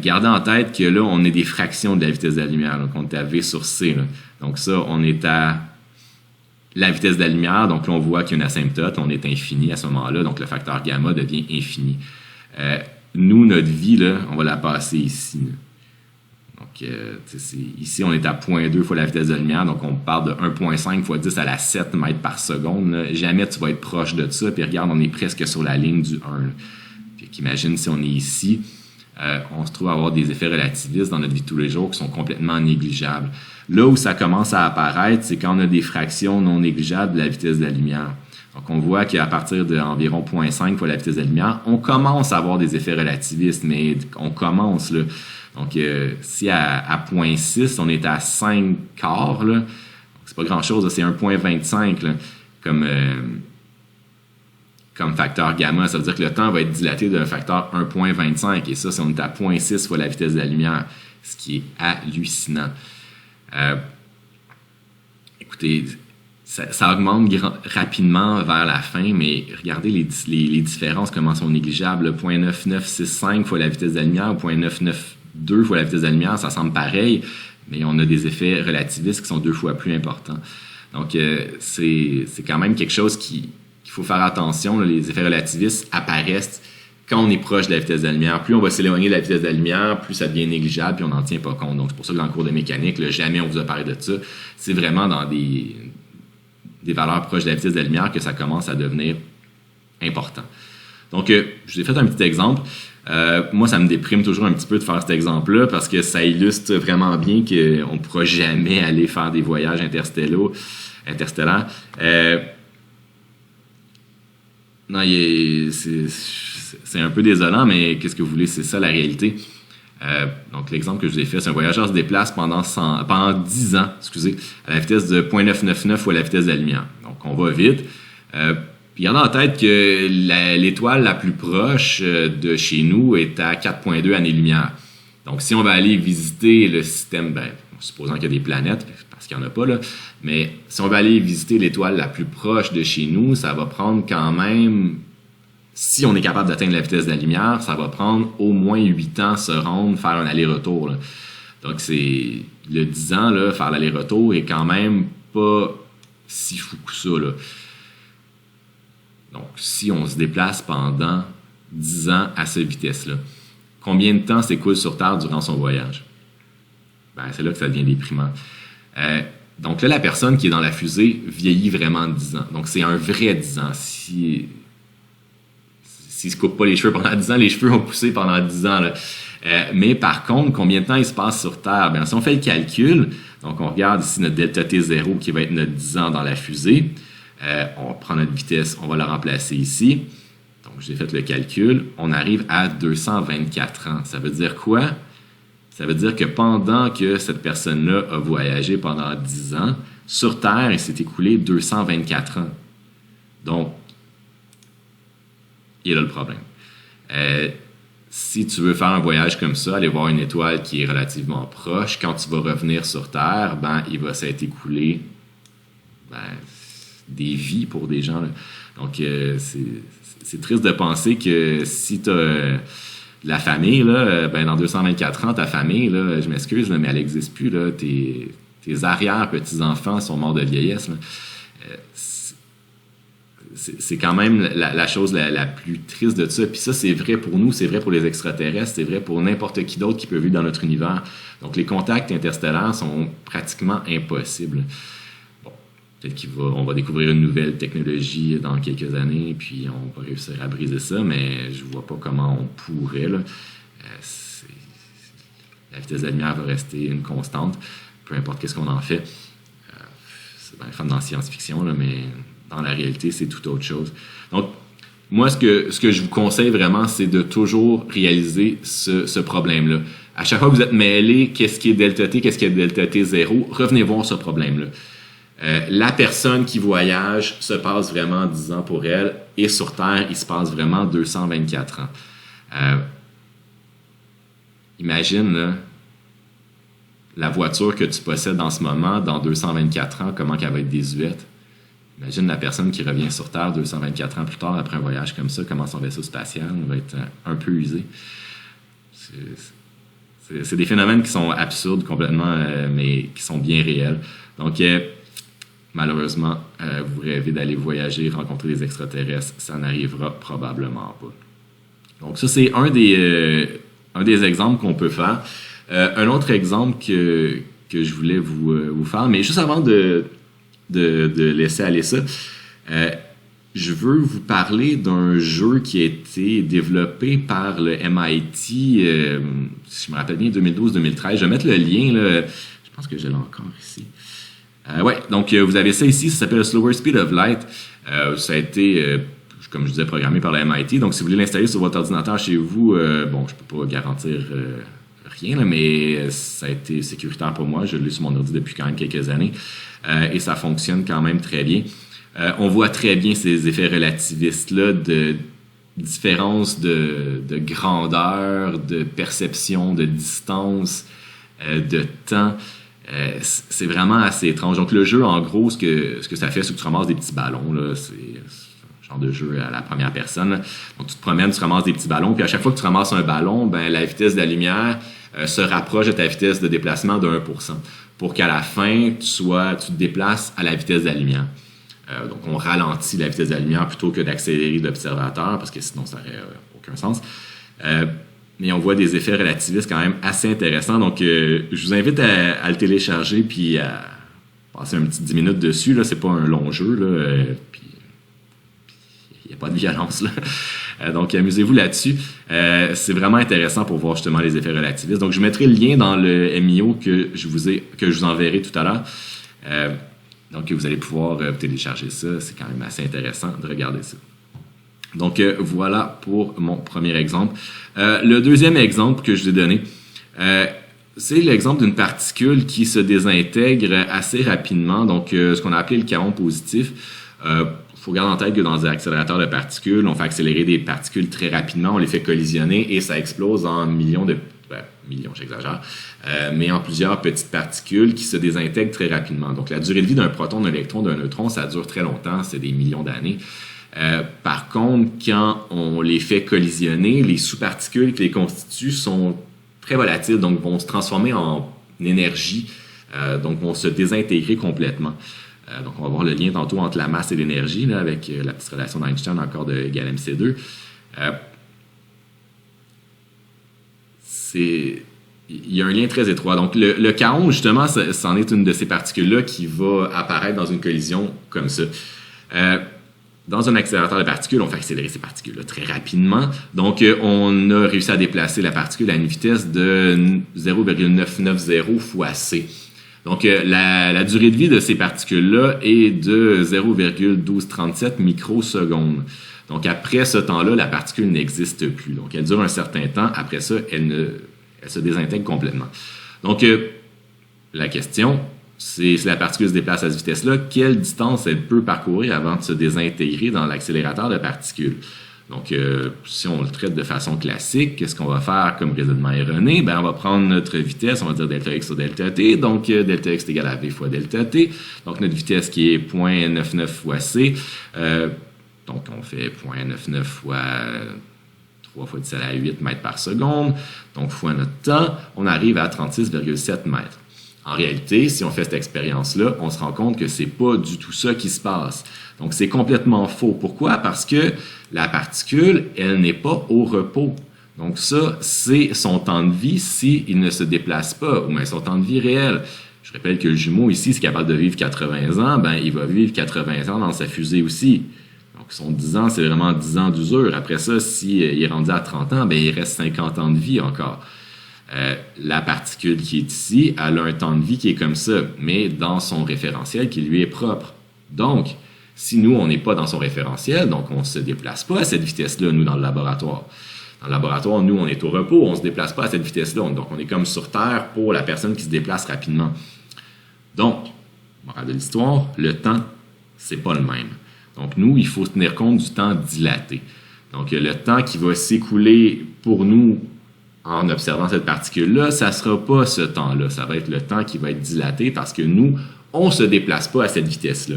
Gardez en tête que là, on est des fractions de la vitesse de la lumière. Donc, on est à V sur C. Là. Donc, ça, on est à la vitesse de la lumière. Donc, là, on voit qu'il y a une asymptote. On est infini à ce moment-là. Donc, le facteur gamma devient infini. Nous, notre vie, là, on va la passer ici. Là. Donc, ici, on est à 0.2 fois la vitesse de la lumière. Donc, on parle de 1.5 fois 10 à la 7 mètres par seconde. Là. Jamais tu vas être proche de ça. Puis, regarde, on est presque sur la ligne du 1. Là. Puis, imagine si on est ici. On se trouve à avoir des effets relativistes dans notre vie de tous les jours qui sont complètement négligeables. Là où ça commence à apparaître, c'est quand on a des fractions non négligeables de la vitesse de la lumière. Donc, on voit qu'à partir d'environ 0.5 fois la vitesse de la lumière, on commence à avoir des effets relativistes, mais on commence, là. Donc, si à 0.6, on est à 5 quarts, là, c'est pas grand-chose, là, c'est 1.25, là, comme facteur gamma. Ça veut dire que le temps va être dilaté d'un facteur 1.25. Et ça, si on est à 0.6 fois la vitesse de la lumière, ce qui est hallucinant. Écoutez, ça augmente rapidement vers la fin, mais regardez les différences, comment sont négligeables. 0.9965 fois la vitesse de la lumière, 0.992 fois la vitesse de la lumière, ça semble pareil, mais on a des effets relativistes qui sont 2 fois plus importants. Donc, c'est quand même quelque chose qu'il faut faire attention. Là, les effets relativistes apparaissent quand on est proche de la vitesse de la lumière. Plus on va s'éloigner de la vitesse de la lumière, plus ça devient négligeable, puis on n'en tient pas compte. Donc, c'est pour ça que dans le cours de mécanique, là, jamais on vous a parlé de ça. C'est vraiment dans des valeurs proches de la vitesse de la lumière que ça commence à devenir important. Donc, je vous ai fait un petit exemple. Moi, ça me déprime toujours un petit peu de faire cet exemple-là parce que ça illustre vraiment bien qu'on ne pourra jamais aller faire des voyages interstellaires. Non, c'est un peu désolant, mais qu'est-ce que vous voulez? C'est ça la réalité. Donc, l'exemple que je vous ai fait, c'est un voyageur se déplace pendant 10 ans, à la vitesse de 0.999 fois la vitesse de la lumière. Donc, on va vite. Puis, gardez en tête que l'étoile la plus proche de chez nous est à 4.2 années-lumière. Donc, si on va aller visiter le système, supposant qu'il y a des planètes, parce qu'il n'y en a pas, là. Mais si on va aller visiter l'étoile la plus proche de chez nous, ça va prendre quand même, si on est capable d'atteindre la vitesse de la lumière, ça va prendre au moins 8 ans se rendre, faire un aller-retour, là. Donc, c'est le 10 ans, là, faire l'aller-retour est quand même pas si fou que ça, là. Donc, si on se déplace pendant 10 ans à cette vitesse-là, combien de temps s'écoule sur Terre durant son voyage? Ben, c'est là que ça devient déprimant. Donc là, la personne qui est dans la fusée vieillit vraiment de 10 ans. Donc, c'est un vrai 10 ans. S'il ne se coupe pas les cheveux pendant 10 ans, les cheveux ont poussé pendant 10 ans, là. Mais par contre, combien de temps il se passe sur Terre? Bien, si on fait le calcul, donc on regarde ici notre delta T0 qui va être notre 10 ans dans la fusée. On prend notre vitesse, on va la remplacer ici. Donc, j'ai fait le calcul. On arrive à 224 ans. Ça veut dire quoi? Ça veut dire que pendant que cette personne-là a voyagé pendant 10 ans, sur Terre, il s'est écoulé 224 ans. Donc, il y a là le problème. Si tu veux faire un voyage comme ça, aller voir une étoile qui est relativement proche, quand tu vas revenir sur Terre, ben, il va s'être écoulé des vies pour des gens, là. Donc, c'est triste de penser que si tu as la famille, là, ben, dans 224 ans, ta famille, là, je m'excuse, là, mais elle n'existe plus. Là, tes arrière-petits-enfants sont morts de vieillesse. Là. C'est quand même la chose la plus triste de ça. Puis ça, c'est vrai pour nous, c'est vrai pour les extraterrestres, c'est vrai pour n'importe qui d'autre qui peut vivre dans notre univers. Donc, les contacts interstellaires sont pratiquement impossibles. Bon, peut-être qu'on va découvrir une nouvelle technologie dans quelques années, puis on va réussir à briser ça, mais je vois pas comment on pourrait, là. La vitesse de la lumière va rester une constante, peu importe qu'est-ce qu'on en fait. C'est bien fun dans la science-fiction, là, mais dans la réalité, c'est tout autre chose. Donc, moi, ce que je vous conseille vraiment, c'est de toujours réaliser ce problème-là. À chaque fois que vous êtes mêlé, qu'est-ce qui est delta T, qu'est-ce qui est delta T0, revenez voir ce problème-là. La personne qui voyage se passe vraiment 10 ans pour elle, et sur Terre, il se passe vraiment 224 ans. Imagine, là, la voiture que tu possèdes en ce moment, dans 224 ans, comment qu'elle va être désuète. Imagine la personne qui revient sur Terre 224 ans plus tard, après un voyage comme ça, comment son vaisseau spatial va être un peu usé. C'est des phénomènes qui sont absurdes complètement, mais qui sont bien réels. Donc, malheureusement, vous rêvez d'aller voyager, rencontrer des extraterrestres, ça n'arrivera probablement pas. Donc, ça, c'est un des exemples qu'on peut faire. Un autre exemple que je voulais vous faire, mais juste avant de laisser aller ça, je veux vous parler d'un jeu qui a été développé par le MIT, si je me rappelle bien, 2012-2013. Je vais mettre le lien, là. Je pense que je l'ai encore ici. Donc vous avez ça ici, ça s'appelle Slower Speed of Light. Ça a été, comme je disais, programmé par le MIT. Donc si vous voulez l'installer sur votre ordinateur chez vous, bon, je peux pas garantir rien, là, mais ça a été sécuritaire pour moi. Je l'ai sur mon ordi depuis quand même quelques années. Et ça fonctionne quand même très bien. On voit très bien ces effets relativistes-là de différence de grandeur, de perception, de distance, de temps. C'est vraiment assez étrange. Donc le jeu, en gros, ce que ça fait, c'est que tu ramasses des petits ballons, là. C'est un genre de jeu à la première personne, là. Donc tu te promènes, tu ramasses des petits ballons, puis à chaque fois que tu ramasses un ballon, ben, la vitesse de la lumière se rapproche de ta vitesse de déplacement de 1%. Pour qu'à la fin, tu te déplaces à la vitesse de la lumière. Donc, on ralentit la vitesse de la lumière plutôt que d'accélérer l'observateur, parce que sinon, ça n'aurait aucun sens. Mais on voit des effets relativistes quand même assez intéressants. Donc, je vous invite à le télécharger puis à passer un petit 10 minutes dessus. Là, c'est pas un long jeu, là, puis il n'y a pas de violence, là. Donc, amusez-vous là-dessus. C'est vraiment intéressant pour voir justement les effets relativistes. Donc, je mettrai le lien dans le MIO que je vous enverrai tout à l'heure. Donc, vous allez pouvoir télécharger ça. C'est quand même assez intéressant de regarder ça. Donc, voilà pour mon premier exemple. Le deuxième exemple que je vous ai donné, c'est l'exemple d'une particule qui se désintègre assez rapidement. Donc, ce qu'on a appelé le chaos positif. Il faut garder en tête que dans des accélérateurs de particules, on fait accélérer des particules très rapidement, on les fait collisionner et ça explose en millions, j'exagère, mais en plusieurs petites particules qui se désintègrent très rapidement. Donc la durée de vie d'un proton, d'un électron, d'un neutron, ça dure très longtemps, c'est des millions d'années. Par contre, quand on les fait collisionner, les sous-particules qui les constituent sont très volatiles, donc vont se transformer en énergie, donc vont se désintégrer complètement. Donc on va voir le lien tantôt entre la masse et l'énergie, là, avec la petite relation d'Einstein encore de égal mc2. Il y a un lien très étroit. Donc le chaos, justement, c'en est une de ces particules-là qui va apparaître dans une collision comme ça. Dans un accélérateur de particules, on fait accélérer ces particules-là très rapidement. Donc, on a réussi à déplacer la particule à une vitesse de 0,990 fois c. Donc, la durée de vie de ces particules-là est de 0,1237 microsecondes. Donc, après ce temps-là, la particule n'existe plus. Donc, elle dure un certain temps. Après ça, elle se désintègre complètement. Donc, la question, c'est si la particule se déplace à cette vitesse-là, quelle distance elle peut parcourir avant de se désintégrer dans l'accélérateur de particules? Donc, si on le traite de façon classique, qu'est-ce qu'on va faire comme raisonnement erroné? On va prendre notre vitesse, on va dire delta x sur delta t, donc delta x est égal à v fois delta t, donc notre vitesse qui est 0,99 fois c, donc on fait 0,99 fois 3 fois 10 à la 8 mètres par seconde, donc fois notre temps, on arrive à 36,7 mètres. En réalité, si on fait cette expérience-là, on se rend compte que c'est pas du tout ça qui se passe. Donc, c'est complètement faux. Pourquoi? Parce que la particule, elle n'est pas au repos. Donc, ça, c'est son temps de vie s'il ne se déplace pas, ou bien son temps de vie réel. Je rappelle que le jumeau ici, c'est capable de vivre 80 ans, il va vivre 80 ans dans sa fusée aussi. Donc, son 10 ans, c'est vraiment 10 ans d'usure. Après ça, s'il est rendu à 30 ans, il reste 50 ans de vie encore. La particule qui est ici, elle a un temps de vie qui est comme ça, mais dans son référentiel qui lui est propre. Donc, si nous, on n'est pas dans son référentiel, donc on ne se déplace pas à cette vitesse-là, nous, dans le laboratoire. Dans le laboratoire, nous, on est au repos, on ne se déplace pas à cette vitesse-là. Donc, on est comme sur Terre pour la personne qui se déplace rapidement. Donc, morale de l'histoire, le temps, c'est pas le même. Donc, nous, il faut tenir compte du temps dilaté. Donc, le temps qui va s'écouler pour nous en observant cette particule-là, ça ne sera pas ce temps-là. Ça va être le temps qui va être dilaté parce que nous, on ne se déplace pas à cette vitesse-là.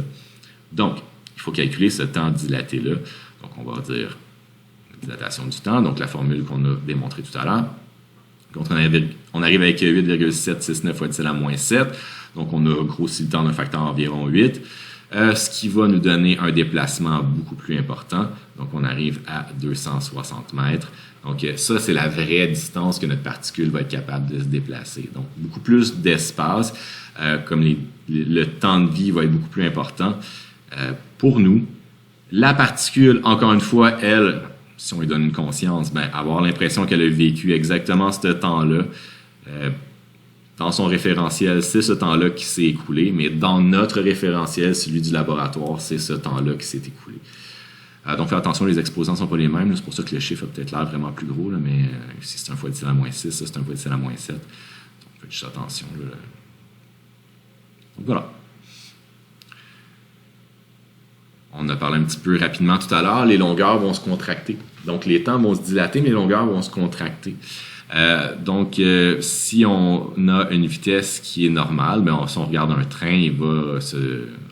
Donc, il faut calculer ce temps dilaté-là. Donc, on va dire dilatation du temps, donc la formule qu'on a démontrée tout à l'heure. Donc, on arrive avec 8,769 fois 10 à la moins 7. Donc, on a grossi le temps d'un facteur environ 8. Ce qui va nous donner un déplacement beaucoup plus important. Donc, on arrive à 260 mètres. Donc, ça, c'est la vraie distance que notre particule va être capable de se déplacer. Donc, beaucoup plus d'espace, comme le temps de vie va être beaucoup plus important pour nous. La particule, encore une fois, elle, si on lui donne une conscience, avoir l'impression qu'elle a vécu exactement ce temps-là. Dans son référentiel, c'est ce temps-là qui s'est écoulé, mais dans notre référentiel, celui du laboratoire, c'est ce temps-là qui s'est écoulé. Donc, faites attention, les exposants ne sont pas les mêmes. C'est pour ça que le chiffre a peut-être l'air vraiment plus gros, mais si c'est 1 fois 10 à la moins 6, ça, c'est 1 fois 10 à la moins 7. Donc, faites juste attention. Donc, voilà. On a parlé un petit peu rapidement tout à l'heure. Les longueurs vont se contracter. Donc, les temps vont se dilater, mais les longueurs vont se contracter. Donc, si on a une vitesse qui est normale, si on regarde un train, il va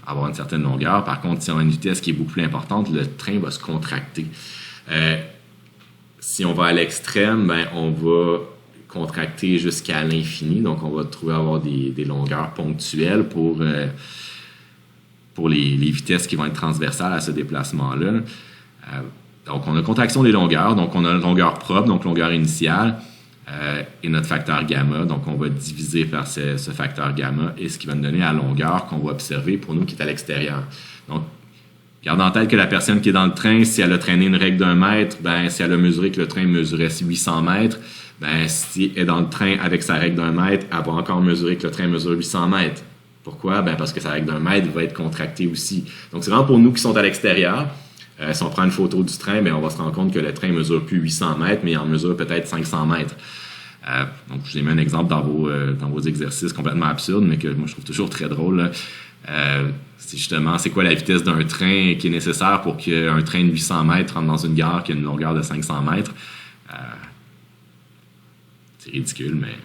avoir une certaine longueur. Par contre, si on a une vitesse qui est beaucoup plus importante, le train va se contracter. Si on va à l'extrême, on va contracter jusqu'à l'infini. Donc, on va avoir des longueurs ponctuelles pour les vitesses qui vont être transversales à ce déplacement-là. Donc, on a contraction des longueurs. Donc, on a une longueur propre, donc longueur initiale. Et notre facteur gamma, donc on va diviser par ce facteur gamma et ce qui va nous donner la longueur qu'on va observer pour nous qui est à l'extérieur. Donc, garde en tête que la personne qui est dans le train, si elle a traîné une règle d'1 mètre, si elle a mesuré que le train mesurait 800 mètres, si elle est dans le train avec sa règle d'1 mètre, elle va encore mesurer que le train mesure 800 mètres. Pourquoi? Parce que sa règle d'1 mètre va être contractée aussi. Donc, c'est vraiment pour nous qui sont à l'extérieur. Si on prend une photo du train, on va se rendre compte que le train ne mesure plus 800 mètres, mais il en mesure peut-être 500 mètres. Donc, je vous ai mis un exemple dans vos exercices complètement absurdes, mais que moi, je trouve toujours très drôle. C'est justement, c'est quoi la vitesse d'un train qui est nécessaire pour qu'un train de 800 mètres rentre dans une gare qui a une longueur de 500 mètres? c'est ridicule, mais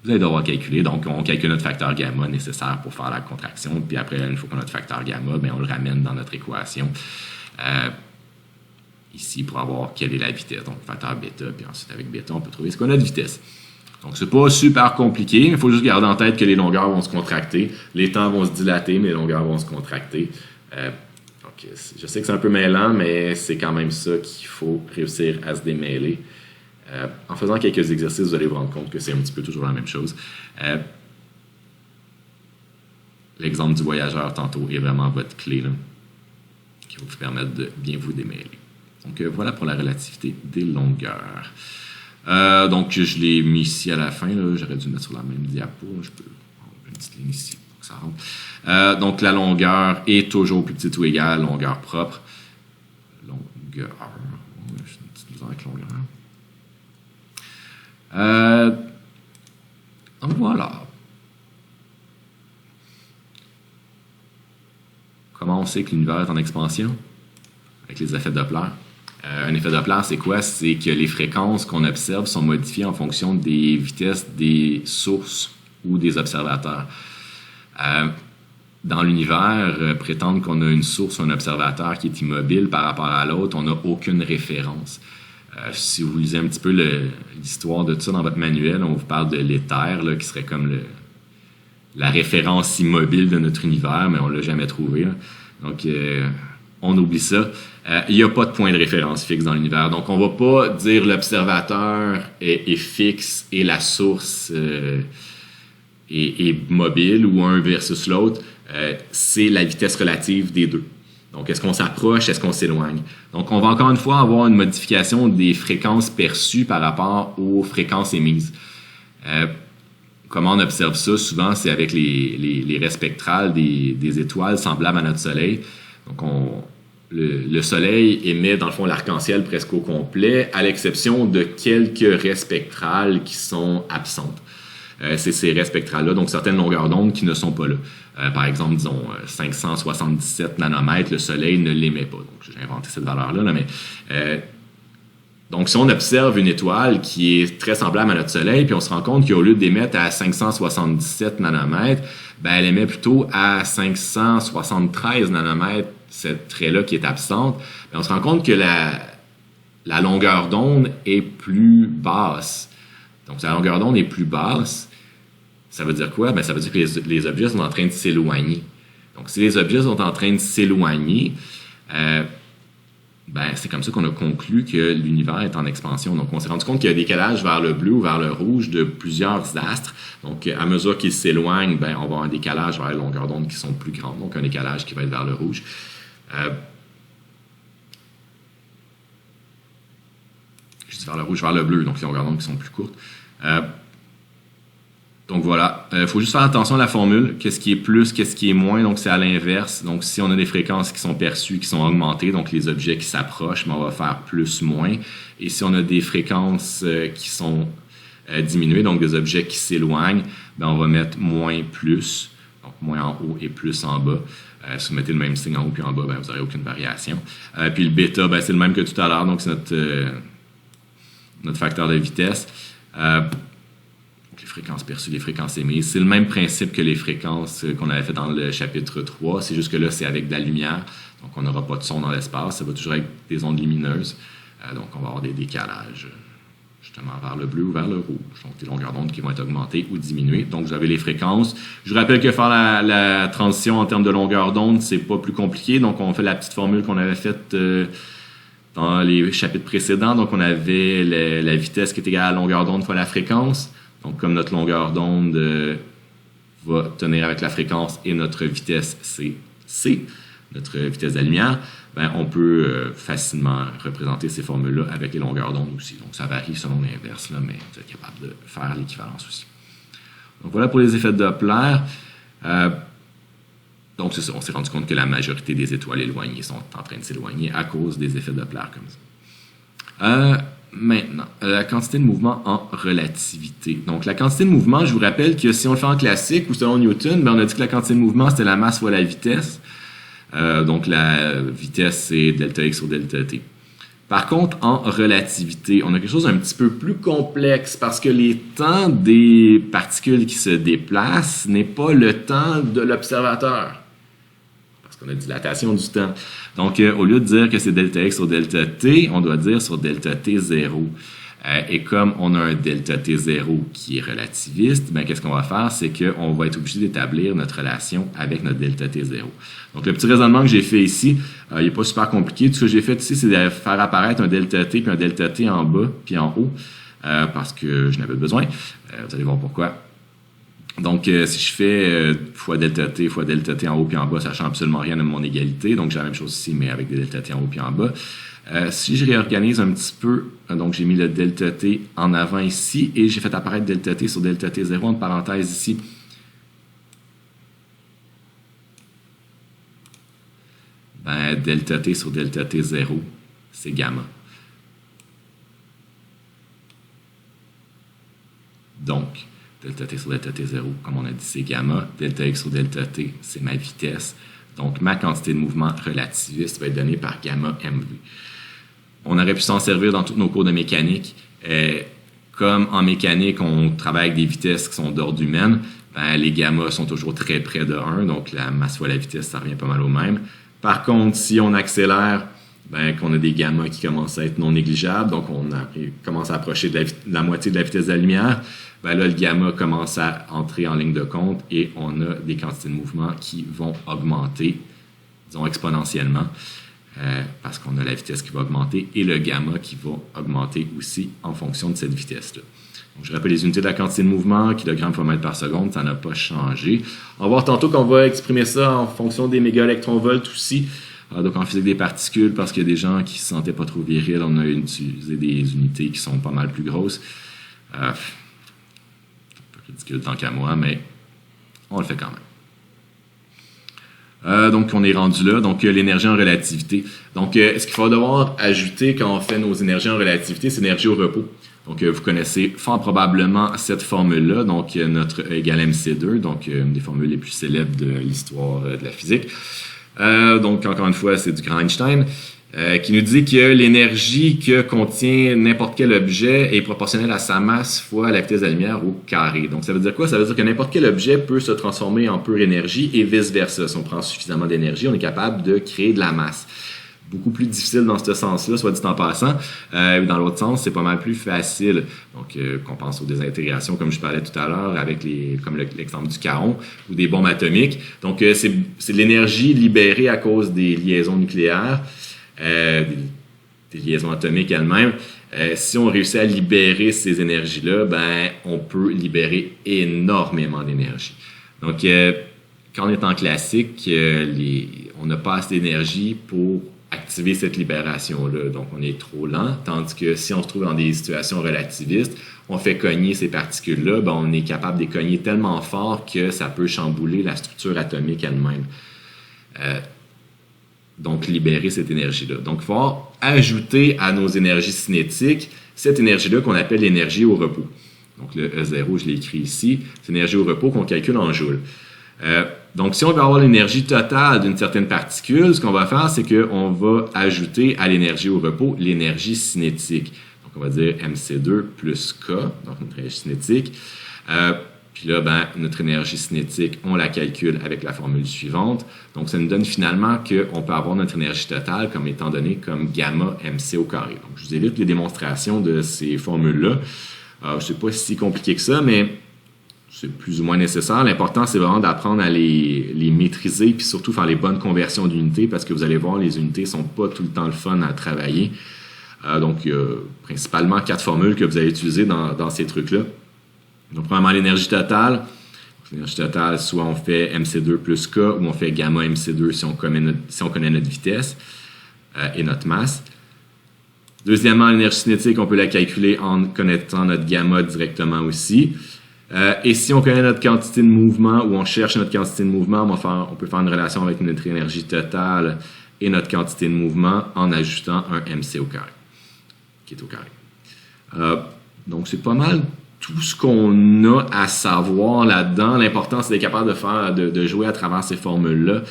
vous allez devoir calculer. Donc, on calcule notre facteur gamma nécessaire pour faire la contraction. Puis après, une fois qu'on a notre facteur gamma, bien, on le ramène dans notre équation. Ici, pour avoir quelle est la vitesse. Donc, facteur bêta. Puis ensuite, avec bêta, on peut trouver ce qu'on a de vitesse. Donc, c'est pas super compliqué, mais il faut juste garder en tête que les longueurs vont se contracter. Les temps vont se dilater, mais les longueurs vont se contracter. Donc, je sais que c'est un peu mêlant, mais c'est quand même ça qu'il faut réussir à se démêler. En faisant quelques exercices, vous allez vous rendre compte que c'est un petit peu toujours la même chose. L'exemple du voyageur tantôt est vraiment votre clé là, qui va vous permettre de bien vous démêler. Donc voilà pour la relativité des longueurs. Donc je l'ai mis ici à la fin. J'aurais dû le mettre sur la même diapo. Je peux avoir une petite ligne ici pour que ça rentre. Donc la longueur est toujours plus petite ou égale à longueur propre. Longueur. J'ai une petite misère avec longueur. Donc voilà. Comment on sait que l'univers est en expansion? Avec les effets Doppler. Un effet Doppler, c'est quoi? C'est que les fréquences qu'on observe sont modifiées en fonction des vitesses des sources ou des observateurs. Dans l'univers, prétendre qu'on a une source ou un observateur qui est immobile par rapport à l'autre, on n'a aucune référence. Si vous lisez un petit peu l'histoire de tout ça dans votre manuel, on vous parle de l'éther, qui serait comme la référence immobile de notre univers, mais on ne l'a jamais trouvé. Là. Donc, on oublie ça. Il n'y a pas de point de référence fixe dans l'univers. Donc, on ne va pas dire l'observateur est fixe et la source est mobile ou un versus l'autre. C'est la vitesse relative des deux. Donc, est-ce qu'on s'approche, est-ce qu'on s'éloigne? Donc, on va encore une fois avoir une modification des fréquences perçues par rapport aux fréquences émises. Comment on observe ça? Souvent, c'est avec les raies spectrales des étoiles semblables à notre Soleil. Donc, le Soleil émet, dans le fond, l'arc-en-ciel presque au complet, à l'exception de quelques raies spectrales qui sont absentes. C'est ces raies spectrales-là, donc certaines longueurs d'onde qui ne sont pas là. Par exemple, disons 577 nanomètres, le Soleil ne l'émet pas. Donc, j'ai inventé cette valeur-là, mais donc si on observe une étoile qui est très semblable à notre Soleil, puis on se rend compte qu'au lieu d'émettre à 577 nanomètres, ben, elle émet plutôt à 573 nanomètres, cette raie-là qui est absente, ben, on se rend compte que la longueur d'onde est plus basse. Donc, si la longueur d'onde est plus basse, ça veut dire quoi? Ben, ça veut dire que les objets sont en train de s'éloigner. Donc, si les objets sont en train de s'éloigner, ben, c'est comme ça qu'on a conclu que l'univers est en expansion. Donc, on s'est rendu compte qu'il y a un décalage vers le bleu ou vers le rouge de plusieurs astres. Donc, à mesure qu'ils s'éloignent, ben, on va avoir un décalage vers les longueurs d'onde qui sont plus grandes. Donc, un décalage qui va être vers le rouge. Je dis vers le rouge, vers le bleu, donc les longueurs d'onde qui sont plus courtes. Donc voilà, il faut juste faire attention à la formule, qu'est-ce qui est plus, qu'est-ce qui est moins, donc c'est à l'inverse. Donc si on a des fréquences qui sont perçues, qui sont augmentées, donc les objets qui s'approchent, ben on va faire plus, moins. Et si on a des fréquences qui sont diminuées, donc des objets qui s'éloignent, ben on va mettre moins, plus, donc moins en haut et plus en bas. Si vous mettez le même signe en haut puis en bas, ben vous n'aurez aucune variation. Puis le bêta, ben c'est le même que tout à l'heure, donc c'est notre facteur de vitesse. Les fréquences perçues, les fréquences émises. C'est le même principe que les fréquences qu'on avait fait dans le chapitre 3. C'est juste que là, c'est avec de la lumière. Donc, on n'aura pas de son dans l'espace. Ça va toujours être des ondes lumineuses. Donc, on va avoir des décalages justement vers le bleu ou vers le rouge. Donc, des longueurs d'onde qui vont être augmentées ou diminuées. Donc, vous avez les fréquences. Je vous rappelle que faire la transition en termes de longueur d'onde, c'est pas plus compliqué. Donc, on fait la petite formule qu'on avait faite dans les chapitres précédents. Donc, on avait la vitesse qui est égale à la longueur d'onde fois la fréquence. Donc, comme notre longueur d'onde va tenir avec la fréquence et notre vitesse c, notre vitesse de la lumière, ben, on peut facilement représenter ces formules-là avec les longueurs d'onde aussi. Donc, ça varie selon l'inverse, là, mais vous êtes capable de faire l'équivalence aussi. Donc, voilà pour les effets de Doppler. Donc, c'est ça, on s'est rendu compte que la majorité des étoiles éloignées sont en train de s'éloigner à cause des effets de Doppler comme ça. Maintenant, la quantité de mouvement en relativité. Donc, la quantité de mouvement, je vous rappelle que si on le fait en classique ou selon Newton, ben on a dit que la quantité de mouvement, c'était la masse fois la vitesse. Donc, la vitesse, c'est delta x sur delta t. Par contre, en relativité, on a quelque chose d'un petit peu plus complexe parce que les temps des particules qui se déplacent n'est pas le temps de l'observateur. Parce qu'on a dilatation du temps. Donc, au lieu de dire que c'est delta x sur delta t, on doit dire sur delta t 0. Et comme on a un delta t0 qui est relativiste, ben, qu'est-ce qu'on va faire? C'est qu'on va être obligé d'établir notre relation avec notre delta t0. Donc, le petit raisonnement que j'ai fait ici, il n'est pas super compliqué. Tout ce que j'ai fait ici, c'est de faire apparaître un delta t puis un delta t en bas puis en haut, parce que je n'avais besoin. Vous allez voir pourquoi. Donc, si je fais fois delta t en haut puis en bas, ça ne change absolument rien de mon égalité. Donc, j'ai la même chose ici, mais avec des delta t en haut puis en bas. Si je réorganise un petit peu, donc j'ai mis le delta t en avant ici et j'ai fait apparaître delta t sur delta t0 entre parenthèses ici. Ben, delta t sur delta t0, c'est gamma. Donc, delta t sur delta t0, comme on a dit, c'est gamma. Delta x sur delta t, c'est ma vitesse. Donc, ma quantité de mouvement relativiste va être donnée par gamma mv. On aurait pu s'en servir dans tous nos cours de mécanique. Comme en mécanique, on travaille avec des vitesses qui sont d'ordre humaine, ben, les gammas sont toujours très près de 1, donc la masse fois la vitesse, ça revient pas mal au même. Par contre, si on accélère, ben, qu'on a des gammas qui commencent à être non négligeables, donc on commence à approcher de la moitié de la vitesse de la lumière, ben là, le gamma commence à entrer en ligne de compte et on a des quantités de mouvement qui vont augmenter, disons exponentiellement, parce qu'on a la vitesse qui va augmenter et le gamma qui va augmenter aussi en fonction de cette vitesse-là. Donc, je rappelle les unités de la quantité de mouvement, kilogrammes par mètre par seconde, ça n'a pas changé. On va voir tantôt qu'on va exprimer ça en fonction des mégaélectronvolts aussi. Donc, en physique des particules, parce qu'il y a des gens qui ne se sentaient pas trop virils, on a utilisé des unités qui sont pas mal plus grosses. C'est un peu ridicule tant qu'à moi, mais on le fait quand même. Donc, on est rendu là. Donc, l'énergie en relativité. Donc, ce qu'il va devoir ajouter quand on fait nos énergies en relativité, c'est l'énergie au repos. Donc, vous connaissez fort probablement cette formule-là, donc notre E égale mc2, donc une des formules les plus célèbres de l'histoire de la physique. Donc, encore une fois, c'est du grand Einstein, qui nous dit que l'énergie que contient n'importe quel objet est proportionnelle à sa masse fois la vitesse de la lumière au carré. Donc, ça veut dire quoi? Ça veut dire que n'importe quel objet peut se transformer en pure énergie et vice-versa. Si on prend suffisamment d'énergie, on est capable de créer de la masse. Beaucoup plus difficile dans ce sens-là, soit dit en passant. Dans l'autre sens, c'est pas mal plus facile. Donc, qu'on pense aux désintégrations, comme je parlais tout à l'heure, avec comme l'exemple du charon ou des bombes atomiques. Donc, c'est de l'énergie libérée à cause des liaisons nucléaires, des liaisons atomiques elles-mêmes. Si on réussit à libérer ces énergies-là, ben, on peut libérer énormément d'énergie. Donc, quand on est en classique, on n'a pas assez d'énergie pour activer cette libération-là. Donc, on est trop lent, tandis que si on se trouve dans des situations relativistes, on fait cogner ces particules-là, ben, on est capable de les cogner tellement fort que ça peut chambouler la structure atomique elle-même. Donc, libérer cette énergie-là. Donc, il faut ajouter à nos énergies cinétiques cette énergie-là qu'on appelle l'énergie au repos. Donc, le E0, je l'ai écrit ici, c'est l'énergie au repos qu'on calcule en joules. Donc, si on veut avoir l'énergie totale d'une certaine particule, ce qu'on va faire, c'est qu'on va ajouter à l'énergie au repos l'énergie cinétique. Donc, on va dire mc2 plus K, donc notre énergie cinétique. Puis là, ben, notre énergie cinétique, on la calcule avec la formule suivante. Donc, ça nous donne finalement qu'on peut avoir notre énergie totale comme étant donnée comme gamma mc au carré. Donc, je vous évite les démonstrations de ces formules-là. Je ne sais pas si c'est compliqué que ça, mais c'est plus ou moins nécessaire. L'important, c'est vraiment d'apprendre à les maîtriser puis surtout faire les bonnes conversions d'unités parce que vous allez voir, les unités ne sont pas tout le temps le fun à travailler. Donc, il y a principalement 4 formules que vous allez utiliser dans ces trucs-là. Donc, premièrement, l'énergie totale. L'énergie totale, soit on fait mc2 plus K ou on fait gamma mc2 si on connaît notre vitesse et notre masse. Deuxièmement, l'énergie cinétique, on peut la calculer en connaissant notre gamma directement aussi. Et si on connaît notre quantité de mouvement ou on cherche notre quantité de mouvement, on peut faire une relation avec notre énergie totale et notre quantité de mouvement en ajoutant un mc au carré, qui est au carré. Donc, c'est pas mal tout ce qu'on a à savoir là-dedans. L'important, c'est d'être capable de jouer à travers ces formules-là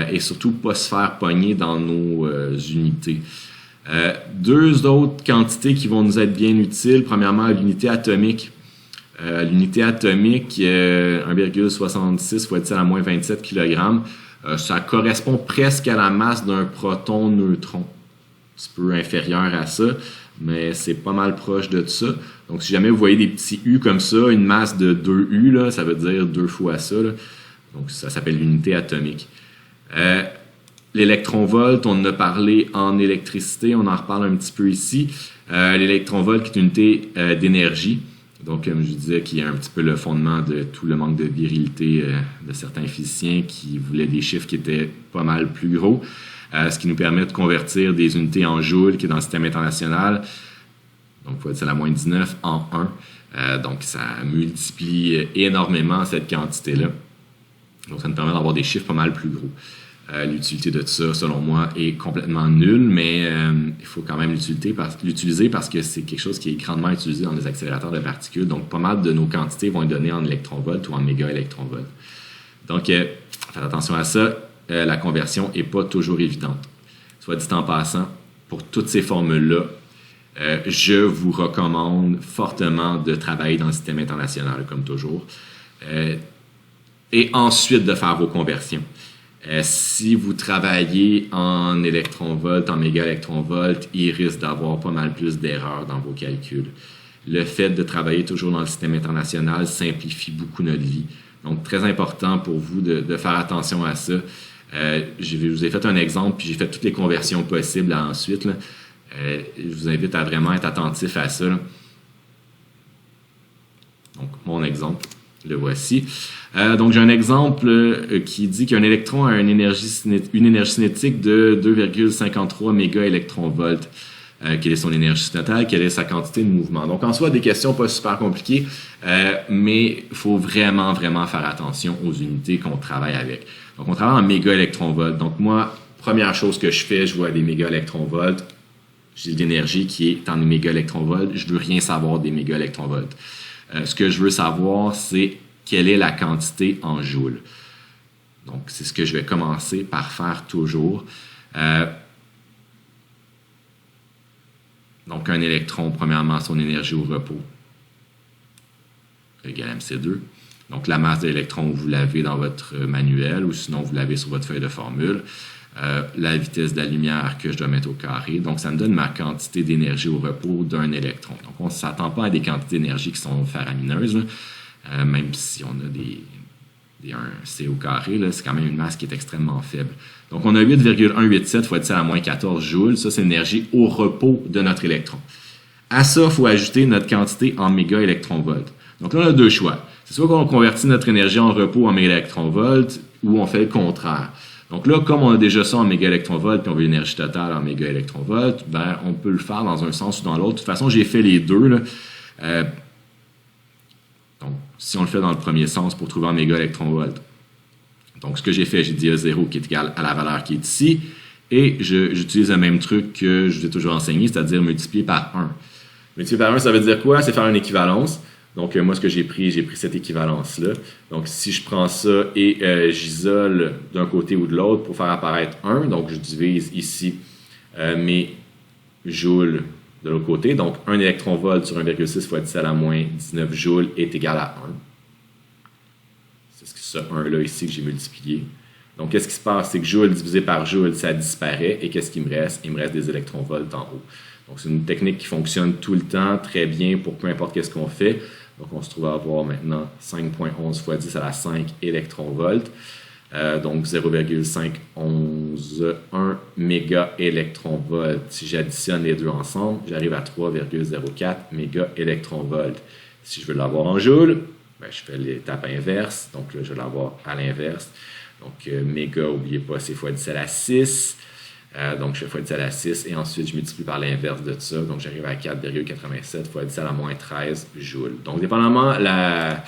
et surtout pas se faire pogner dans nos unités. Deux autres quantités qui vont nous être bien utiles. Premièrement, l'unité atomique. L'unité atomique, 1,66 fois 10 à la moins 27 kg, ça correspond presque à la masse d'un proton-neutron. Un petit peu inférieur à ça, mais c'est pas mal proche de ça. Donc, si jamais vous voyez des petits U comme ça, une masse de 2 U, là, ça veut dire 2 fois ça. Là. Donc, ça s'appelle l'unité atomique. L'électronvolt, on en a parlé en électricité, on en reparle un petit peu ici. L'électronvolt qui est une unité d'énergie. Donc, comme je disais, qui est un petit peu le fondement de tout le manque de virilité de certains physiciens qui voulaient des chiffres qui étaient pas mal plus gros. Ce qui nous permet de convertir des unités en joules, qui est dans le système international, donc il faut être à la moins 19, en 1. Donc, ça multiplie énormément cette quantité-là. Donc, ça nous permet d'avoir des chiffres pas mal plus gros. L'utilité de ça, selon moi, est complètement nulle, mais il faut quand même l'utiliser parce que c'est quelque chose qui est grandement utilisé dans les accélérateurs de particules. Donc, pas mal de nos quantités vont être données en électronvolts ou en mégaélectronvolts. Donc, faites attention à ça. La conversion n'est pas toujours évidente. Soit dit en passant, pour toutes ces formules-là, je vous recommande fortement de travailler dans le système international, comme toujours, et ensuite de faire vos conversions. Si vous travaillez en électronvolts, en mégaélectronvolts, il risque d'avoir pas mal plus d'erreurs dans vos calculs. Le fait de travailler toujours dans le système international simplifie beaucoup notre vie. Donc, très important pour vous de faire attention à ça. Je vous ai fait un exemple, puis j'ai fait toutes les conversions possibles ensuite. Là. Je vous invite à vraiment être attentif à ça. Là. Donc, mon exemple, le voici. Donc, j'ai un exemple qui dit qu'un électron a une énergie cinétique de 2,53 mégaélectronvolts. Quelle est son énergie totale? Quelle est sa quantité de mouvement? Donc, en soi, des questions pas super compliquées, mais il faut vraiment, vraiment faire attention aux unités qu'on travaille avec. Donc, on travaille en mégaélectronvolts. Donc, moi, première chose que je fais, je vois des mégaélectronvolts. J'ai de l'énergie qui est en mégaélectronvolts. Je ne veux rien savoir des mégaélectronvolts. Ce que je veux savoir, c'est quelle est la quantité en joules. Donc, c'est ce que je vais commencer par faire toujours. Donc, un électron, premièrement, son énergie au repos égale mc2. Donc, la masse de l'électron, vous l'avez dans votre manuel ou sinon, vous l'avez sur votre feuille de formule. La vitesse de la lumière que je dois mettre au carré. Donc, ça me donne ma quantité d'énergie au repos d'un électron. Donc, on ne s'attend pas à des quantités d'énergie qui sont faramineuses, même si on a un C au carré, c'est quand même une masse qui est extrêmement faible. Donc, on a 8,187 fois 10 à la moins 14 joules. Ça, c'est l'énergie au repos de notre électron. À ça, il faut ajouter notre quantité en mégaélectronvolts. Donc, là, on a deux choix. C'est soit qu'on convertit notre énergie en repos en mégaélectronvolts ou on fait le contraire. Donc là, comme on a déjà ça en mégaélectronvolts puis on veut l'énergie totale en mégaélectronvolts, ben, on peut le faire dans un sens ou dans l'autre. De toute façon, j'ai fait les deux. Là. Donc, si on le fait dans le premier sens pour trouver en mégaélectronvolts, donc ce que j'ai fait, j'ai dit A0 qui est égal à la valeur qui est ici, et j'utilise le même truc que je vous ai toujours enseigné, c'est-à-dire multiplier par 1. Multiplier par 1, ça veut dire quoi? C'est faire une équivalence. Donc, moi, ce que j'ai pris cette équivalence-là. Donc, si je prends ça et j'isole d'un côté ou de l'autre pour faire apparaître 1, donc je divise ici mes joules de l'autre côté. Donc, 1 électronvolt sur 1,6 fois 10 à la moins 19 joules est égal à 1. C'est ce 1-là ici que j'ai multiplié. Donc, qu'est-ce qui se passe? C'est que joule divisé par joule, ça disparaît. Et qu'est-ce qui me reste? Il me reste des électronvolts en haut. Donc, c'est une technique qui fonctionne tout le temps très bien pour peu importe qu'est-ce qu'on fait. Donc, on se trouve à avoir maintenant 5,11 fois 10 à la 5 électronvolts. Donc, 0,51 mégaélectronvolts. Si j'additionne les deux ensemble, j'arrive à 3,04 mégaélectronvolts. Si je veux l'avoir en joules, ben, je fais l'étape inverse. Donc, là, je vais l'avoir à l'inverse. Donc, méga, n'oubliez pas, c'est fois 10 à la 6. Donc, je fais fois 10 à la 6 et ensuite, je multiplie par l'inverse de ça. Donc, j'arrive à 4,87 fois 10 à la moins 13 joules. Donc, dépendamment, la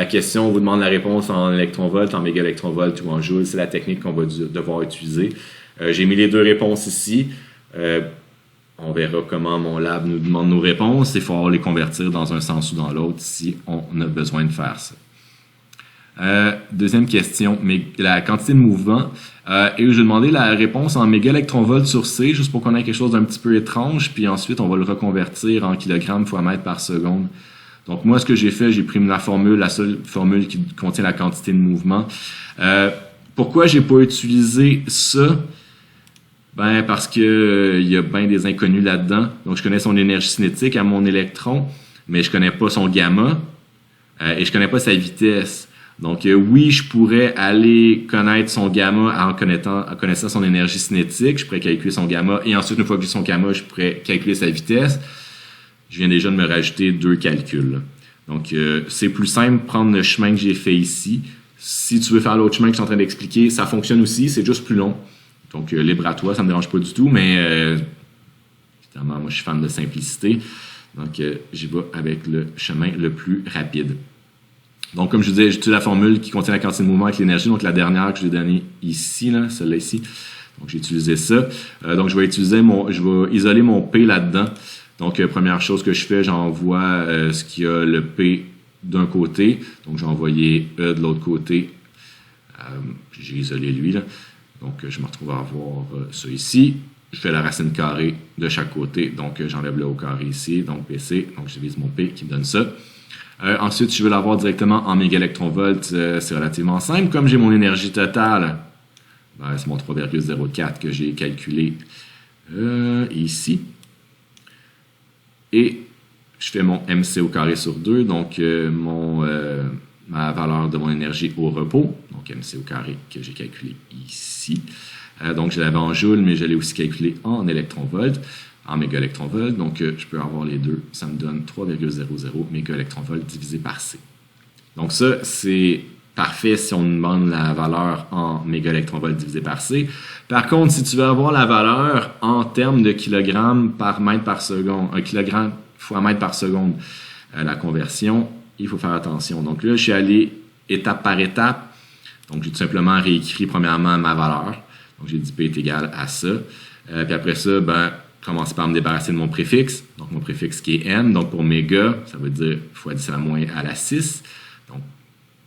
question vous demande la réponse en électronvolts, en mégaélectronvolts ou en joules. C'est la technique qu'on va devoir utiliser. J'ai mis les deux réponses ici. On verra comment mon lab nous demande nos réponses. Il faut les convertir dans un sens ou dans l'autre si on a besoin de faire ça. Deuxième question, mais la quantité de mouvement. Et je vais demander la réponse en mégaélectronvolts sur C, juste pour qu'on ait quelque chose d'un petit peu étrange, puis ensuite on va le reconvertir en kilogrammes fois mètre par seconde. Donc moi, ce que j'ai fait, j'ai pris la seule formule qui contient la quantité de mouvement. Pourquoi j'ai pas utilisé ça? Ben parce que il y a bien des inconnus là-dedans. Donc je connais son énergie cinétique à mon électron, mais je connais pas son gamma et je connais pas sa vitesse. Donc oui, je pourrais aller connaître son gamma en connaissant son énergie cinétique. Je pourrais calculer son gamma et ensuite, une fois que j'ai son gamma, je pourrais calculer sa vitesse. Je viens déjà de me rajouter 2 calculs. Donc c'est plus simple, prendre le chemin que j'ai fait ici. Si tu veux faire l'autre chemin que je suis en train d'expliquer, ça fonctionne aussi, c'est juste plus long. Donc libre à toi, ça me dérange pas du tout, mais évidemment, moi je suis fan de simplicité. Donc j'y vais avec le chemin le plus rapide. Donc, comme je disais, j'utilise la formule qui contient la quantité de mouvement avec l'énergie. Donc, la dernière que je vais donner ici, là, celle-là ici. Donc, j'ai utilisé ça. Donc, je vais isoler mon P là-dedans. Donc, première chose que je fais, j'envoie ce qui a le P d'un côté. Donc, j'ai envoyé E de l'autre côté. J'ai isolé lui, là. Donc, je me retrouve à avoir ça ici. Je fais la racine carrée de chaque côté. Donc, j'enlève le au carré ici. Donc, PC. Donc, je divise mon P qui me donne ça. Ensuite, je veux l'avoir directement en mégaélectronvolts. C'est relativement simple. Comme j'ai mon énergie totale, ben, c'est mon 3,04 que j'ai calculé ici. Et je fais mon MC au carré sur 2, donc ma valeur de mon énergie au repos, donc MC au carré que j'ai calculé ici. Donc, je l'avais en joules, mais je l'ai aussi calculé en électronvolts. En mégaélectronvolts, donc je peux avoir les deux, ça me donne 3,00 mégaélectronvolts divisé par C. Donc ça, c'est parfait si on demande la valeur en mégaélectronvolts divisé par C. Par contre, si tu veux avoir la valeur en termes de kilogrammes par mètre par seconde, un kilogramme fois mètre par seconde, la conversion, il faut faire attention. Donc là, je suis allé étape par étape. Donc j'ai tout simplement réécrit premièrement ma valeur. Donc j'ai dit P est égal à ça. Puis après ça, commencer par me débarrasser de mon préfixe, donc mon préfixe qui est n, donc pour méga, ça veut dire fois 10 à la moins à la 6, donc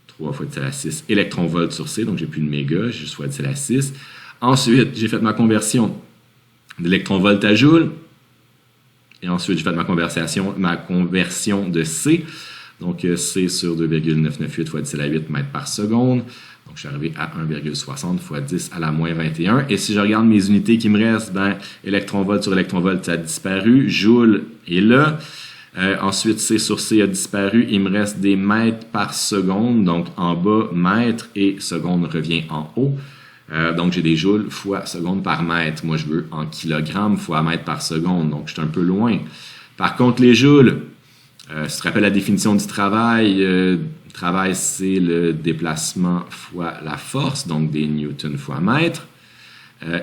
3 fois 10 à la 6 électronvolts sur C, donc j'ai plus de méga, j'ai juste fois 10 à la 6. Ensuite, j'ai fait ma conversion d'électronvolts à joule, et ensuite j'ai fait ma conversion de C, donc C sur 2,998 fois 10 à la 8 mètres par seconde. Donc, je suis arrivé à 1,60 fois 10 à la moins 21. Et si je regarde mes unités qui me restent, électronvolts sur électronvolts, ça a disparu. Joule est là. Ensuite, C sur C a disparu. Il me reste des mètres par seconde. Donc, en bas, mètre et seconde revient en haut. Donc, j'ai des joules fois seconde par mètre. Moi, je veux en kilogrammes fois mètre par seconde. Donc, je suis un peu loin. Par contre, les joules, si tu te rappelles la définition du travail, travail, c'est le déplacement fois la force, donc des newtons fois mètre.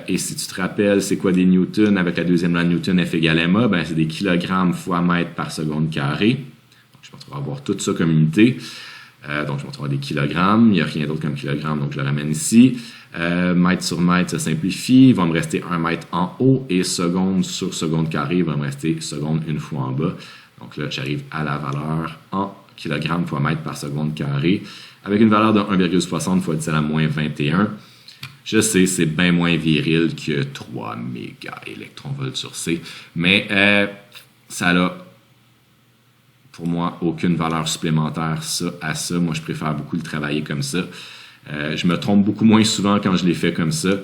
Et si tu te rappelles, c'est quoi des newtons avec la deuxième loi de Newton, F égale ma, c'est des kilogrammes fois mètre par seconde carré. Donc, je vais me retrouver à avoir tout ça comme unité. Donc, je vais me retrouver à des kilogrammes. Il n'y a rien d'autre comme kilogramme, donc je le ramène ici. Mètre sur mètre, ça simplifie. Il va me rester 1 mètre en haut et seconde sur seconde carré, il va me rester seconde une fois en bas. Donc là, j'arrive à la valeur en kilogrammes fois mètre par seconde carré, avec une valeur de 1,60 fois 10 à la moins 21. Je sais, c'est bien moins viril que 3 mégaélectronvolts sur C, mais ça n'a, pour moi, aucune valeur supplémentaire à ça. Moi, je préfère beaucoup le travailler comme ça. Je me trompe beaucoup moins souvent quand je les fais comme ça.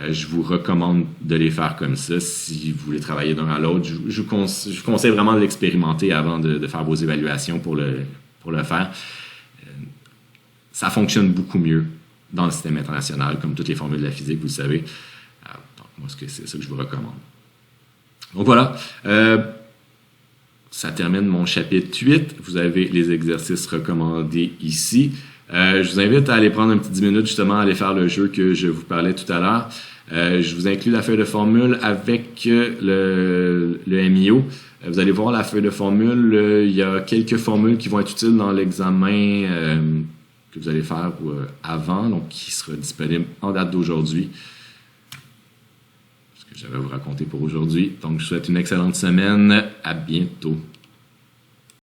Je vous recommande de les faire comme ça si vous voulez travailler d'un à l'autre. Je vous conseille vraiment de l'expérimenter avant de faire vos évaluations pour le faire. Ça fonctionne beaucoup mieux dans le système international, comme toutes les formules de la physique, vous le savez. Donc, moi, c'est ça que je vous recommande. Donc voilà, ça termine mon chapitre 8. Vous avez les exercices recommandés ici. Je vous invite à aller prendre un petit 10 minutes justement à aller faire le jeu que je vous parlais tout à l'heure. Je vous inclus la feuille de formule avec le MIO. Vous allez voir la feuille de formule. Il y a quelques formules qui vont être utiles dans l'examen que vous allez faire avant, donc qui sera disponible en date d'aujourd'hui. Ce que j'avais à vous raconter pour aujourd'hui. Donc, je vous souhaite une excellente semaine. À bientôt.